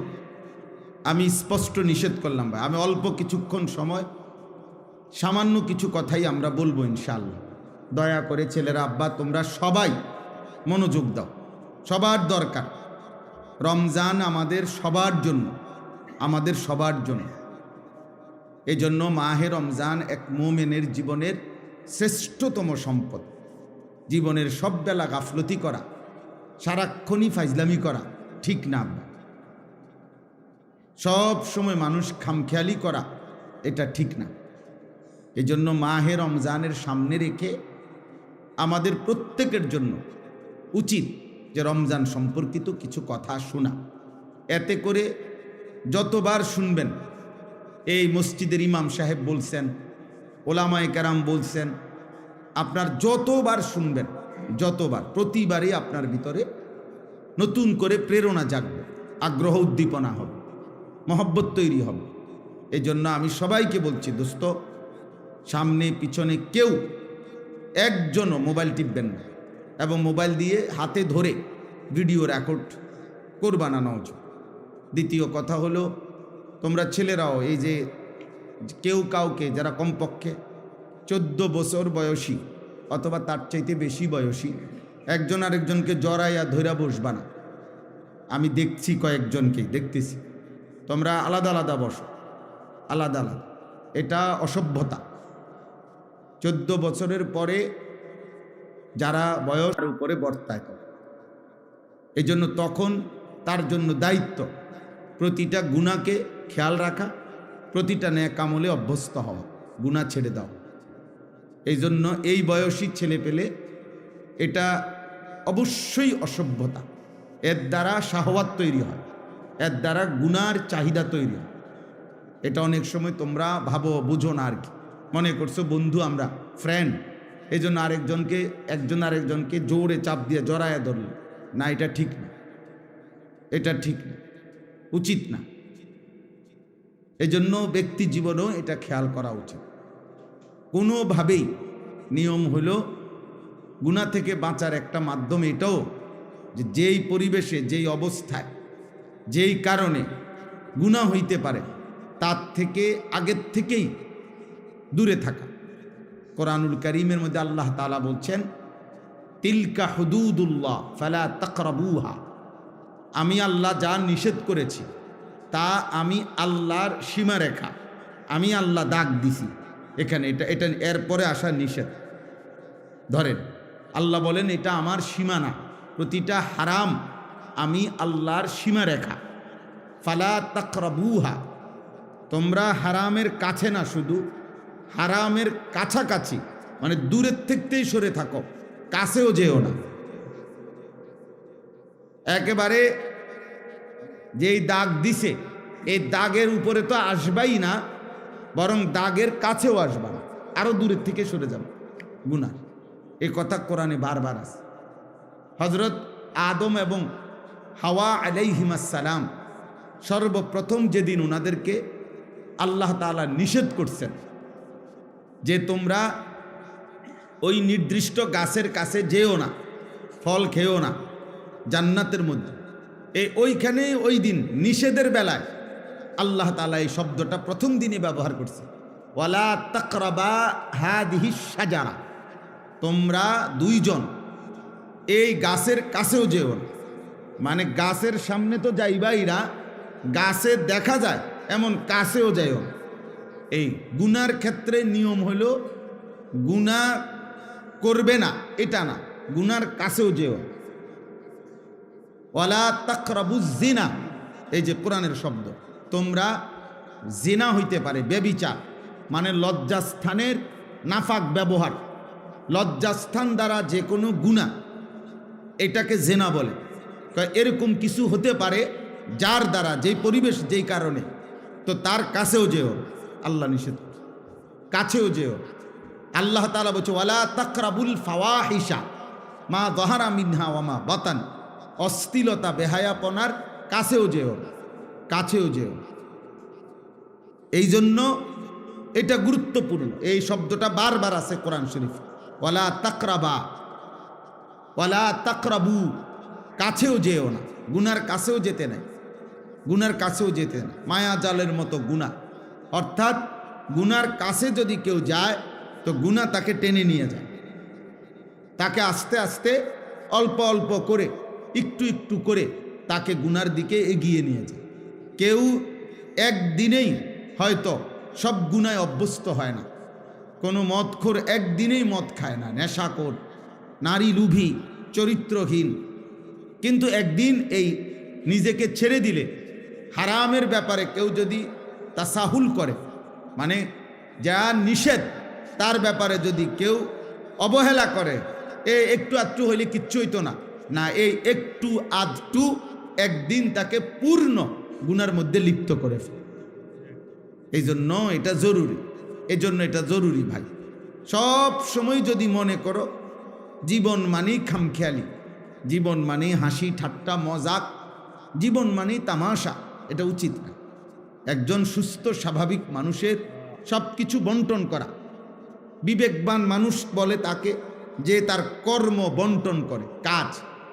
আমি স্পষ্ট নিষেধ করলাম ভাই। আমি অল্প কিছুক্ষণ সময় সামান্য কিছু কথাই আমরা বলবো ইনশাআল্লাহ। দয়া করে ছেলেরা, আব্বা, তোমরা সবাই মনোযোগ দাও। সবার দরকার। রমজান আমাদের সবার জন্য, আমাদের সবার জন্য। এই জন্য মাহে রমজান এক মুমিনের জীবনের শ্রেষ্ঠতম সম্পদ। জীবনের সব বেলা গাফলতি করা, সারাক্ষণই ফাইজলামি করা ঠিক না। সব সময় মানুষ খামখেয়ালি করা, এটা ঠিক না। এই জন্য মাহে রমজানের সামনে রেখে আমাদের প্রত্যেকের জন্য উচিত যে রমজান সম্পর্কিত কিছু কথা শোনা। এতে করে যতবার শুনবেন, এই মসজিদের ইমাম সাহেব বলছেন, ওলামায়ে কেরাম বলছেন, আপনার যতবার শুনবেন, যতবার, প্রতিবারই আপনার ভিতরে নতুন করে প্রেরণা জাগবে, আগ্রহ উদ্দীপনা হবে, মহব্বত তৈরি হবে। এই জন্য আমি সবাইকে বলছি, দোস্ত, সামনে পিছনে কেউ একজনও মোবাইল টিপবেন না, এবং মোবাইল দিয়ে হাতে ধরে ভিডিও রেকর্ড করবা না। দ্বিতীয় কথা হলো, তোমরা ছেলেরাও এই যে কেউ কাউকে, যারা কমপক্ষে 14 বছর বয়সী অথবা তার চাইতে বেশি বয়সী, একজন আরেকজনকে জড়াইয়া ধইরা বসবা না। আমি দেখছি কয়েকজনকেই দেখতেছি, তোমরা আলাদা আলাদা বসো, আলাদা আলাদা। এটা অসভ্যতা। 14 বছরের পরে যারা বয়সের উপরে বর্তায়, এই জন্য তখন তার জন্য দায়িত্ব প্রতিটা গুনাহকে খেয়াল রাখা, প্রতিটা নেক আমলে অভ্যস্ত হওয়া, গুনাহ ছেড়ে দাও। এই জন্য এই বয়সী ছেলে পেলে, এটা অবশ্যই অসভ্যতা। এর দ্বারা শাহওয়াত তৈরি হয়, এর দ্বারা গুনার চাহিদা তৈরি হয়। এটা অনেক সময় তোমরা ভাবো, বুঝো না আর কি, মনে করছো বন্ধু, আমরা ফ্রেন্ড, এই জন্য একজন আরেকজনকে জোরে চাপ দিয়ে জড়ায়া ধরল। না, এটা ঠিক না, এটা ঠিক না, উচিত না। এই জন্য ব্যক্তি জীবনেও এটা খেয়াল করা উচিত। কোনোভাবেই নিয়ম হলো, গুনাহ থেকে বাঁচার একটা মাধ্যম এটাও যে যেই পরিবেশে, যেই অবস্থায়, যেই কারণে গুনাহ হইতে পারে, তার থেকে আগের থেকেই দূরে থাকা। কোরআনুল কারীমের মধ্যে আল্লাহ তাআলা বলছেন, তিলকা হুদুদুল্লাহ ফালা তাকরাবুহা। আমি আল্লাহ যা নিষেধ করেছি তা আমি আল্লাহর সীমারেখা, আমি আল্লাহ দাগ দিছি এখানে, এটা এরপরে আসা নিষেধ। ধরেন, আল্লাহ বলেন এটা আমার সীমানা, প্রতিটা হারাম আমি আল্লাহর সীমারেখা। ফালা তাকরাবুহা, তোমরা হারামের কাছে না, শুধু হারামের কাছাকাছি, মানে দূরের থেকেই সরে থাকো, কাছেও যেও না। একেবারে যেই দাগ দিছে, এই দাগের উপরে তো আসবাই না, বরং দাগের কাছেও আসবা না, আরো দূরের থেকে সরে যাবে গুনাহ। এই কথা কোরআনে বারবার আছে। হযরত আদম এবং হাওয়া আলাইহিমাস সালাম সর্বপ্রথম যেদিন ওনাদেরকে আল্লাহ তাআলা নিষেধ করছেন যে তোমরা ওই নির্দিষ্ট গাছের কাছে যেও না, ফল খেও না জান্নাতের মধ্যে, ওইখানে ওই দিন নিষেধের বেলায় আল্লাহ তাআলা এই শব্দটা প্রথম দিনই ব্যবহার করছে, ওয়ালা তাকরাবা হাদিহিস শাজারা, তোমরা দুইজন এই গাছের কাছেও যেও না। মানে গাছের সামনে তো যাইবাই না, গাছে দেখা যায় এমন কাছেও যাইও না। এই গুনার ক্ষেত্রে নিয়ম হলো, গুনাহ করবে না এটা না, গুনার কাছেও যেও না। ওয়ালা তাকরাবুজ জিনা, এই যে কোরআনের শব্দ, তোমরা জিনা হইতে পারে, ব্যভিচার, মানে লজ্জাস্থানের নাফাক ব্যবহার, লজ্জাস্থান দ্বারা যে কোনো গুনাহ, এটাকে জেনা বলে। এরকম কিছু হতে পারে যার দ্বারা, যেই পরিবেশ, যেই কারণে, তো তার কাছেও যেও, আল্লাহ নিষেধ করে, কাছেও যেও। আল্লাহ তাআলা বলছে ওয়ালা তাকরাবুল ফাওয়াহিশা মা যাহারা মিনহা ওয়া মা বাতান, অশ্লীলতা বেহায়াপনার কাছেও যেও, কাছেও যেও। এই জন্য এটা গুরুত্বপূর্ণ। এই শব্দটা বারবার আছে কোরআন শরীফ, ওয়ালা তাকরাবা, ওয়ালা তাকরাবু, কাছেও যেও না, গুনার কাছেও যেতে নাই, গুনার কাছেও যেতে না। মায়া জালের মতো গুনাহ, অর্থাৎ গুনার কাছে যদি কেউ যায় তো গুনাহ তাকে টেনে নিয়ে যায়, তাকে আস্তে আস্তে অল্প অল্প করে, একটু একটু করে তাকে গুনার দিকে এগিয়ে নিয়ে যায়। কেউ একদিনেই হয়তো সব গুনায় অভ্যস্ত হয় না। কোনো মদখোর একদিনেই মদ খায় না, নেশাখোর, নারী লুভী, চরিত্রহীন, কিন্তু একদিন এই নিজেকে ছেড়ে দিলে, হারামের ব্যাপারে কেউ যদি তাসাহুল করে, মানে যা নিষেধ তার ব্যাপারে যদি কেউ অবহেলা করে, একটু আধটু হইলে কিচ্ছু হইতো না, না, এই একটু আধটু একদিন তাকে পূর্ণ গুনার মধ্যে লিপ্ত করে ফেলে। এই জন্য এটা জরুরি, এই জন্য এটা জরুরি ভাই। সব সময় যদি মনে করো জীবন মানেই খামখেয়ালি, জীবন মানে হাসি ঠাট্টা মজাক, জীবন মানে তামাশা, এটা উচিত না। একজন সুস্থ স্বাভাবিক মানুষের সব কিছু বন্টন করা। বিবেকবান মানুষ বলে তাকে যে তার কর্ম বন্টন করে, কাজ,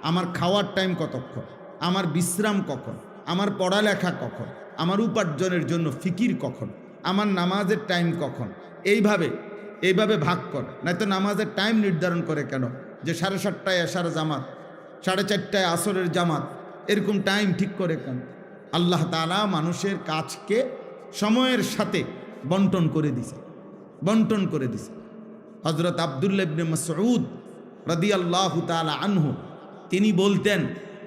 আমার খাওয়ার টাইম কতক্ষণ, আমার বিশ্রাম কখন, আমার পড়ালেখা কখন, আমার উপার্জনের জন্য ফিকির কখন, আমার নামাজের টাইম কখন, এইভাবে ভাগ কর। নয়তো নামাজের টাইম নির্ধারণ করে কেন, যে 7:30টায় এশার জামাত, 4:30টায় আসরের জামাত, এরকম টাইম ঠিক করে কেন? আল্লাহ তাআলা মানুষের কাজকে সময়ের সাথে বন্টন করে দিছে, বন্টন করে দিছে। হযরত আব্দুল্লাহ ইবনে মাসউদ রাদিয়াল্লাহু তাআলা আনহু তিনি বলতেন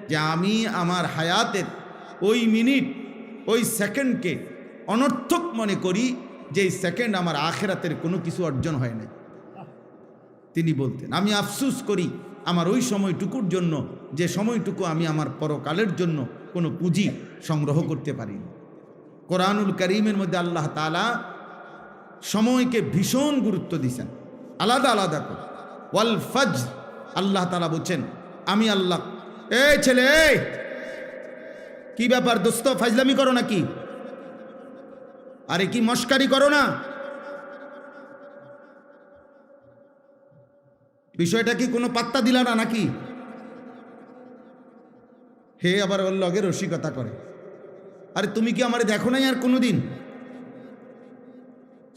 যে আমি আমার হায়াতের ওই মিনিট, ওই সেকেন্ডকে অনর্থক মনে করি যে এই সেকেন্ড আমার আখিরাতের কোনো কিছু অর্জন হয় না। তিনি বলতেন আমি আফসোস করি আমার ওই সময়টুকুর জন্য, যে সময়টুকু আমি আমার পরকালের জন্য কোনো পুঁজি সংগ্রহ করতে পারিনি। কোরআনুল কারীমের মধ্যে আল্লাহ তাআলা সময়কে ভীষণ গুরুত্ব দিয়েছেন, আলাদা আলাদা করে। ওয়াল ফজর, আল্লাহ তাআলা বলছেন আমি আল্লাহ। এই ছেলে, কি ব্যাপার দোস্ত, ফাজলামি করো নাকি? আরে কি মস্কারি করো না? বিষয়টা কি কোনো পাত্তা দিলা না নাকি? হে আবার ওর লগে রসিকতা করে। আরে তুমি কি আমারে দেখো নাই আর কোনোদিন?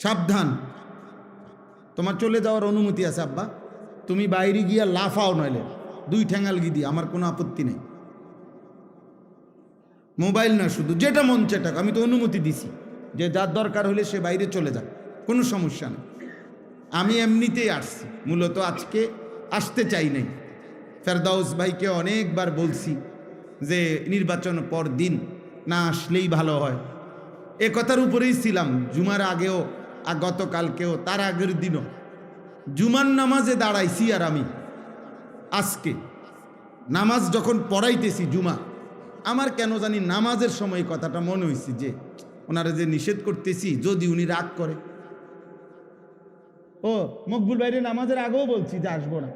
সাবধান, তোমার চলে যাওয়ার অনুমতি আছে আব্বা, তুমি বাইরে গিয়া লাফাও, নইলে 2 ঠ্যাঙাল গিয়ে আমার কোনো আপত্তি নেই। মোবাইল না, শুধু যেটা মন চেটা, আমি তো অনুমতি দিছি যে যার দরকার হলে সে বাইরে চলে যাক, কোনো সমস্যা নেই। আমি এমনিতেই আসছি, মূলত আজকে আসতে চাই নাই। ফেরদাউস ভাইকে অনেকবার বলছি যে নির্বাচন পর দিন না আসলেই ভালো হয়, এ কথার উপরেই ছিলাম। জুমার আগেও, আর গতকালকেও, তার আগের দিনও জুমার নামাজে দাঁড়াইছি। আর আমি আজকে নামাজ যখন পড়াইতেছি জুমা, আমার কেন জানি নামাজের সময় কথাটা মনে হয়েছে যে ওনারা যে নিষেধ করতেছি, যদি উনি রাগ করে। ও মকবুল বাইরে নামাজের আগেও বলছি যে আসবো না,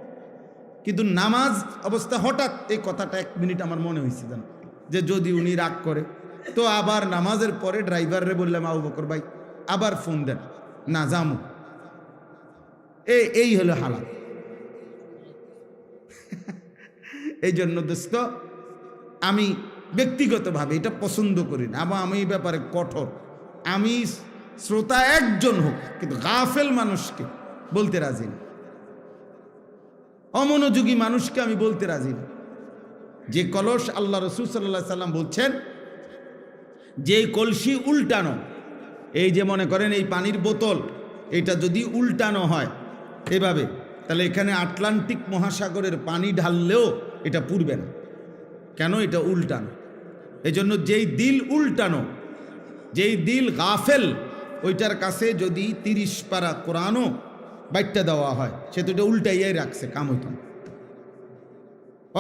কিন্তু নামাজ অবস্থা হঠাৎ এই কথাটা 1 মিনিট আমার মনে হয়েছে জানো, যে যদি উনি রাগ করে। তো আবার নামাজের পরে ড্রাইভাররে বললাম আবু বকর ভাই আবার ফোন দেন, না যামু। এই হলো হালাত। এই জন্য দোস্ত আমি ব্যক্তিগতভাবে এটা পছন্দ করি না, আবার আমি এই ব্যাপারে কঠোর। আমি শ্রোতা একজন হোক, কিন্তু গাফেল মানুষকে বলতে রাজি না, অমনোযোগী মানুষকে আমি বলতে রাজি না। যে কলস, আল্লাহ রাসূল সাল্লাল্লাহু আলাইহি সাল্লাম বলছেন যে কলসি উল্টানো, এই যে মনে করেন এই পানির বোতল, এটা যদি উল্টানো হয় এভাবে, তাহলে এখানে আটলান্টিক মহাসাগরের পানি ঢাললেও এটা পুড়বে না। কেন? এটা উল্টানো। এই জন্য যেই দিল উল্টানো, যেই দিল গাফেল, ওইটার কাছে যদি 30 পারা কোরআনও বাইটটা দেওয়া হয়, সে তো এটা উল্টাইয়াই রাখছে, কাম হইত না,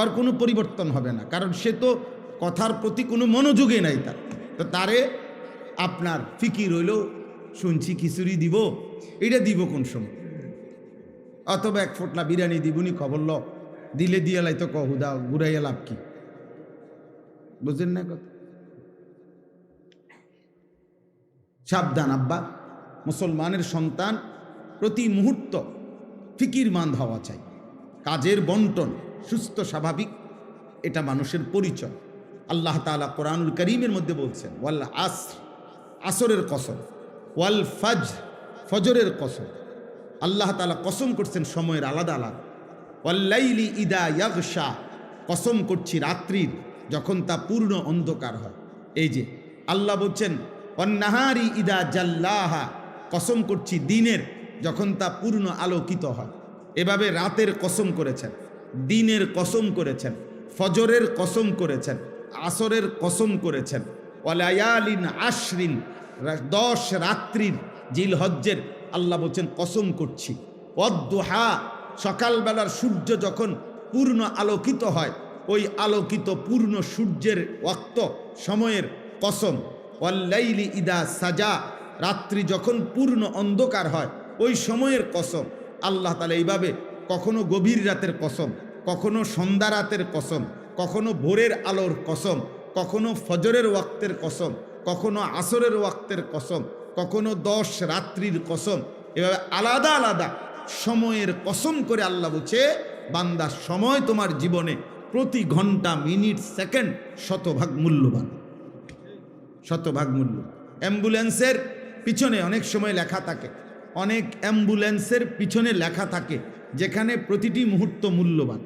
আর কোনো পরিবর্তন হবে না, কারণ সে তো কথার প্রতি কোনো মনোযোগই নাই তার। তো তারে আপনার ফিকির হইল শুনছি খিচুড়ি দিব, এটা দিব কোন সময়, অথবা 1 ফোঁটলা বিরিয়ানি দিবনি খবর ল, দিলে দিয়ে লাই তো কহুদা ঘুরাইয়া লাভ কি, বুঝলেন না কথা? সাবধান আব্বা, মুসলমানের সন্তান প্রতি মুহূর্ত ফিকিরমান্দ হওয়া চাই। কাজের বন্টন সুস্থ স্বাভাবিক, এটা মানুষের পরিচয়। আল্লাহ তাআলা কোরআনুল কারীমের মধ্যে বলছেন ওয়াল আসর, আসরের কসম, ওয়াল ফজর, ফজরের কসম। আল্লাহ তাআলা কসম করছেন সময়ের আলাদা আলাদা। ওয়াল লাইলি ইদা ইয়াগশা, কসম করছি রাত্রির যখন তা পূর্ণ অন্ধকার হয়। এই যে আল্লাহ বলছেন ওয়ান নাহারি ইদা জাল্লাহা, কসম করছি দিনের যখন তা পূর্ণ আলোকিত হয়। এভাবে রাতের কসম করেছেন, দিনের কসম করেছেন, ফজরের কসম করেছেন, আসরের কসম করেছেন। ওয়ালায়ালিন আশরিন, 10 রাত্রির জিলহজ্জের আল্লাহ বলছেন কসম করছি। ওয়াদ্দুহা, সকালবেলার সূর্য যখন পূর্ণ আলোকিত হয়, ওই আলোকিত পূর্ণ সূর্যের ওয়াক্ত সময়ের কসম। ওয়াল্লাইলি ইদা সাজা, রাত্রি যখন পূর্ণ অন্ধকার হয় ওই সময়ের কসম। আল্লাহ তাআলা এইভাবে কখনো গভীর রাতের কসম, কখনো সন্ধ্যা রাতের কসম, কখনো ভোরের আলোর কসম, কখনো ফজরের ওয়াক্তের কসম, কখনো আসরের ওয়াক্তের কসম, কখনো 10 রাত্রির কসম। এভাবে আলাদা আলাদা সময়ের কসম করে আল্লাহ বলছে বান্দা সময় তোমার জীবনে প্রতি ঘন্টা মিনিট সেকেন্ড শতভাগ মূল্যবান, শতভাগ মূল্য। অ্যাম্বুলেন্সের পিছনে অনেক সময় লেখা থাকে, অনেক অ্যাম্বুলেন্সের পিছনে লেখা থাকে যেখানে প্রতিটি মুহূর্ত মূল্যবান।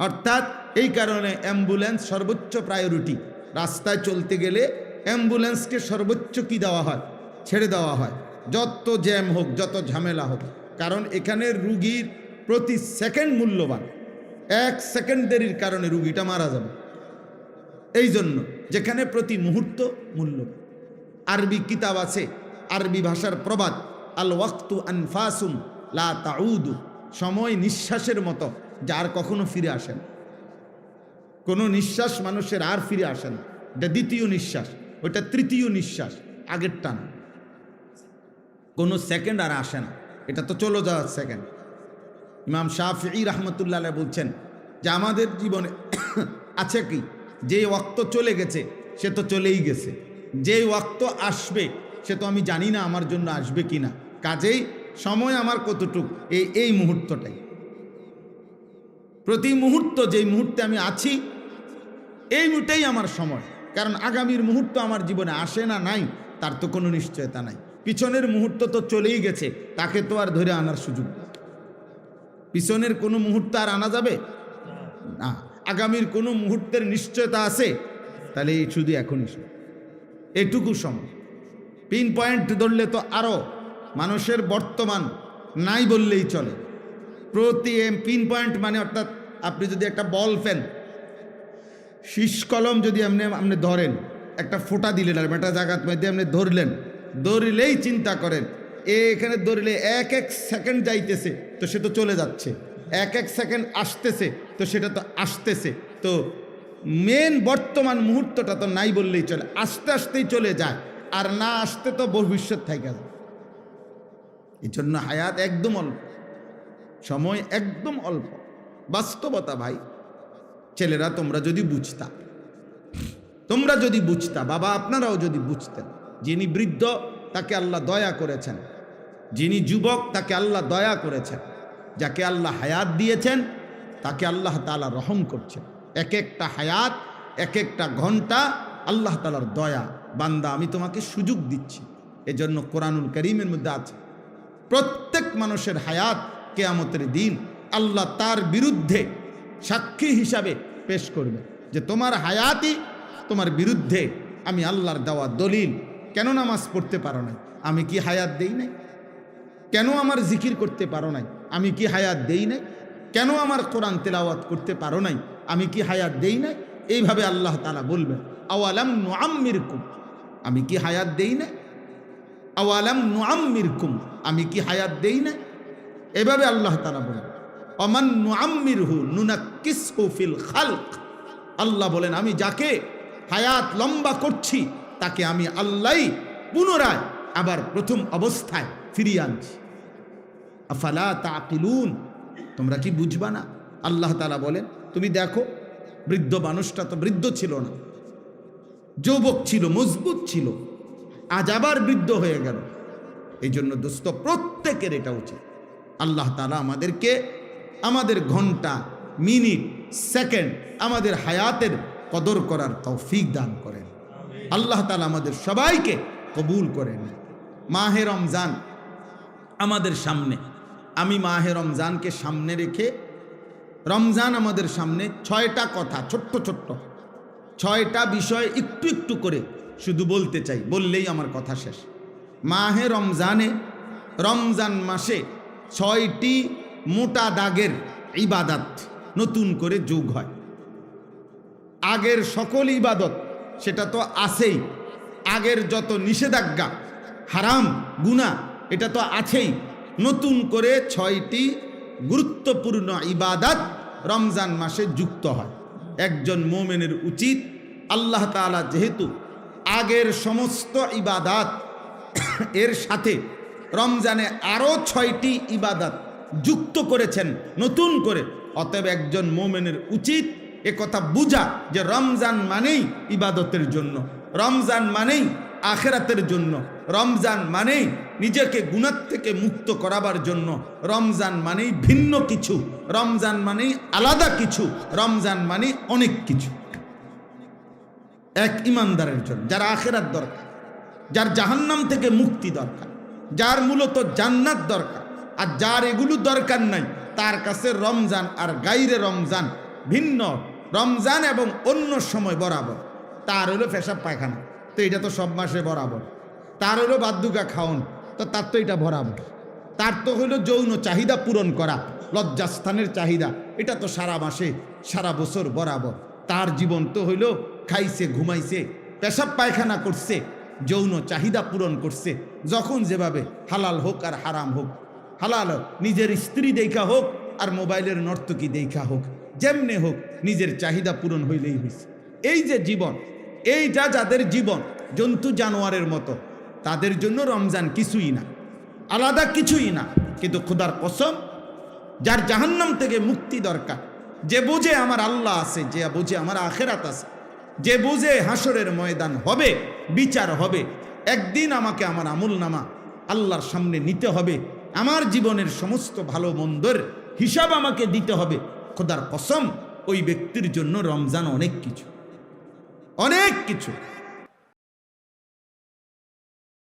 অর্থাৎ এই কারণে অ্যাম্বুলেন্স সর্বোচ্চ প্রায়োরিটি। রাস্তায় চলতে গেলে অ্যাম্বুলেন্সকে সর্বোচ্চ কি দেওয়া হয়, ছেড়ে দেওয়া হয়, যত জ্যাম হোক, যত ঝামেলা হোক, কারণ এখানে রুগীর প্রতি সেকেন্ড মূল্যবান। 1 সেকেন্ড দেরির কারণে রুগীটা মারা যাবে। এই জন্য যেখানে প্রতি মুহূর্ত মূল্য। আরবি কিতাব আছে, আরবি ভাষার প্রবাদ, আল ওয়াক্তু আনফাসুম লা তাউদু, সময় নিঃশ্বাসের মতো যার কখনো ফিরে আসে না। কোনো নিঃশ্বাস মানুষের আর ফিরে আসে না, এটা দ্বিতীয় নিঃশ্বাস, ওটা তৃতীয় নিঃশ্বাস, আগের টান। কোনো সেকেন্ড আর আসে না, এটা তো চলে যাওয়ার সেকেন্ড। ইমাম শাফিঈ রাহমাতুল্লাহ আলাইহি বলছেন যে আমাদের জীবনে আছে কি, যে ওয়াক্ত চলে গেছে সে তো চলেই গেছে, যে ওয়াক্ত আসবে সে তো আমি জানি না আমার জন্য আসবে কি না। কাজেই সময় আমার কতটুক, এই মুহূর্তটাই, প্রতি মুহূর্ত যেই মুহূর্তে আমি আছি এই মুহূর্তেই আমার সময়। কারণ আগামীর মুহূর্ত আমার জীবনে আসে না নাই তার তো কোনো নিশ্চয়তা নাই। পিছনের মুহূর্ত তো চলেই গেছে, তাকে তো আর ধরে আনার সুযোগ নেই। পিছনের কোনো মুহূর্ত আর আনা যাবে না। আগামীর কোনো মুহূর্তের নিশ্চয়তা আছে, তাহলে এই শুধু এখনই এটুকু সময়। পিন পয়েন্ট ধরলে তো আরও, মানুষের বর্তমান নাই বললেই চলে। প্রতি পিন পয়েন্ট মানে অর্থাৎ আপনি যদি একটা বল পেন, শীষ কলম যদি আপনি ধরেন, একটা ফোঁটা দিলেন আর একটা জায়গার মধ্যে আপনি ধরলেই চিন্তা করেন এখানে ধরলে 1 সেকেন্ড যাইতেছে তো সে তো চলে যাচ্ছে, 1 সেকেন্ড আসতেছে তো সেটা তো আসতেছে। তো মেন বর্তমান মুহূর্তটা তো নাই বললেই চলে, আস্তে আস্তেই চলে যায়, আর না আসতে তো ভবিষ্যৎ থেকে যায়। এই জন্য হায়াত একদম অল্প, সময় একদম অল্প, বাস্তবতা ভাই। ছেলেরা তোমরা যদি বুঝতা, বাবা আপনারাও যদি বুঝতেন, যিনি বৃদ্ধ তাকে আল্লাহ দয়া করেছেন, যিনি যুবক তাকে আল্লাহ দয়া করেছেন, যাকে আল্লাহ হায়াত দিয়েছেন তাকে আল্লাহ তাআলা রহম করছেন। এক একটা হায়াত, এক একটা ঘন্টা আল্লাহ তাআলার দয়া। বান্দা আমি তোমাকে সুযোগ দিচ্ছি। এজন্য কোরআনুল কারীমের মধ্যে আছে প্রত্যেক মানুষের হায়াত কিয়ামতের দিন আল্লাহ তার বিরুদ্ধে সাক্ষী হিসাবে পেশ করবে যে তোমার হায়াতই তোমার বিরুদ্ধে আমি আল্লাহর দেওয়া দলিল। কেন নামাজ পড়তে পারো নাই? আমি কি হায়াত দেই নাই? কেন আমার জিকির করতে পারো নাই? আমি কি হায়াত দেই নাই? কেন আমার কোরআন তেলাওয়াত করতে পারো নাই? আমি কি হায়াত দেই নাই? এইভাবে আল্লাহ তাআলা বলবেন আওয়ালাম নুআম্মিরকুম, আমি কি হায়াত দেই নাই? আওয়ালাম নুআম্মিরকুম, আমি কি হায়াত দেই না? এভাবে আল্লাহ তাআলা বলেন অমান নুআম্মিরহু নুনাক্কিসহু ফিল খালক। আল্লাহ বলেন আমি যাকে হায়াত লম্বা করছি তাকে আমি আল্লাহই পুনরায় আবার প্রথম অবস্থায় ফিরিয়ে আনছি। আফালা তাকিলুন, তোমরা কি বুঝবা না? আল্লাহ তাআলা বলেন তুমি দেখো, বৃদ্ধ মানুষটা তো বৃদ্ধ ছিল না, যুবক ছিল, মজবুত ছিল, আজ আবার বৃদ্ধ হয়ে গেল। এই জন্য দোস্ত প্রত্যেকের এটা উচিত, আল্লাহ তাআলা আমাদেরকে আমাদের ঘন্টা, মিনিট, সেকেন্ড, আমাদের হায়াতের কদর করার তৌফিক দান করেন। আল্লাহ তাআলা আমাদের সবাইকে কবুল করেন। মাহে রমজান আমাদের সামনে, আমি মাহে রমজানকে সামনে রেখে, রমজান আমাদের সামনে 6টা কথা, ছোট্ট ছোট্ট 6টা বিষয় একটু একটু করে শুধু বলতে চাই, বললেই আমার কথা শেষ। মাহে রমজানে, রমজান মাসে 6টি মোটা দাগের ইবাদত নতুন করে যোগ হয়। আগের সকল ইবাদত সেটা তো আছেই, আগের যত নিষেধাজ্ঞা, হারাম, গুনাহ এটা তো আছেই, নতুন করে 6টি গুরুত্বপূর্ণ ইবাদত রমজান মাসে যুক্ত হয়। একজন মুমিনের উচিত, আল্লাহ তাআলা যেহেতু আগের সমস্ত ইবাদত এর সাথে রমজানে আরও 6টি ইবাদত যুক্ত করেছেন নতুন করে, অতএব একজন মুমিনের উচিত এ কথা বুঝা যে রমজান মানেই ইবাদতের জন্য, রমজান মানেই আখিরাতের জন্য, রমজান মানেই নিজেকে গুনাহ থেকে মুক্ত করাবার জন্য, রমজান মানেই ভিন্ন কিছু, রমজান মানেই আলাদা কিছু, রমজান মানেই অনেক কিছু। এক ইমানদারের জন্য, যার আখিরাত দরকার, যার জাহান্নাম থেকে মুক্তি দরকার, যার মূলত জান্নাত দরকার, আর যার এগুলো দরকার নাই, তার কাছে রমজান আর গাইরে রমজান ভিন্ন। রমজান এবং অন্য সময় বরাবর। তার হলো পেশাব পায়খানা, তো এটা তো সব মাসে বরাবর। তার হলো বাদ্যুকা খাওন, তো তার তো এটা বরাবর। তার তো হইল যৌন চাহিদা পূরণ করা, লজ্জাস্থানের চাহিদা, এটা তো সারা মাসে সারা বছর বরাবর। তার জীবন তো হইল খাইছে, ঘুমাইছে, পেশাব পায়খানা করছে, যৌন চাহিদা পূরণ করছে, যখন যেভাবে, হালাল হোক আর হারাম হোক, হালাল নিজের স্ত্রী দেখা হোক আর মোবাইলের নর্তকী দেখা হোক, যেমনে হোক নিজের চাহিদা পূরণ হইলেই হয়েছে। এই যে জীবন, এইটা যাদের জীবন জন্তু জানোয়ারের মতো, তাদের জন্য রমজান কিছুই না, আলাদা কিছুই না। কিন্তু খোদার কসম, যার জাহান্নাম থেকে মুক্তি দরকার, যে বোঝে আমার আল্লাহ আছে, যে বোঝে আমার আখিরাত আছে, যে বোঝে হাসরের ময়দান হবে, বিচার হবে, একদিন আমাকে আমার আমলনামা আল্লাহর সামনে নিতে হবে, আমার জীবনের সমস্ত ভালো মন্দের হিসাব আমাকে দিতে হবে, খোদার কসম ওই ব্যক্তির জন্য রমজান অনেক কিছু, অনেক কিছু।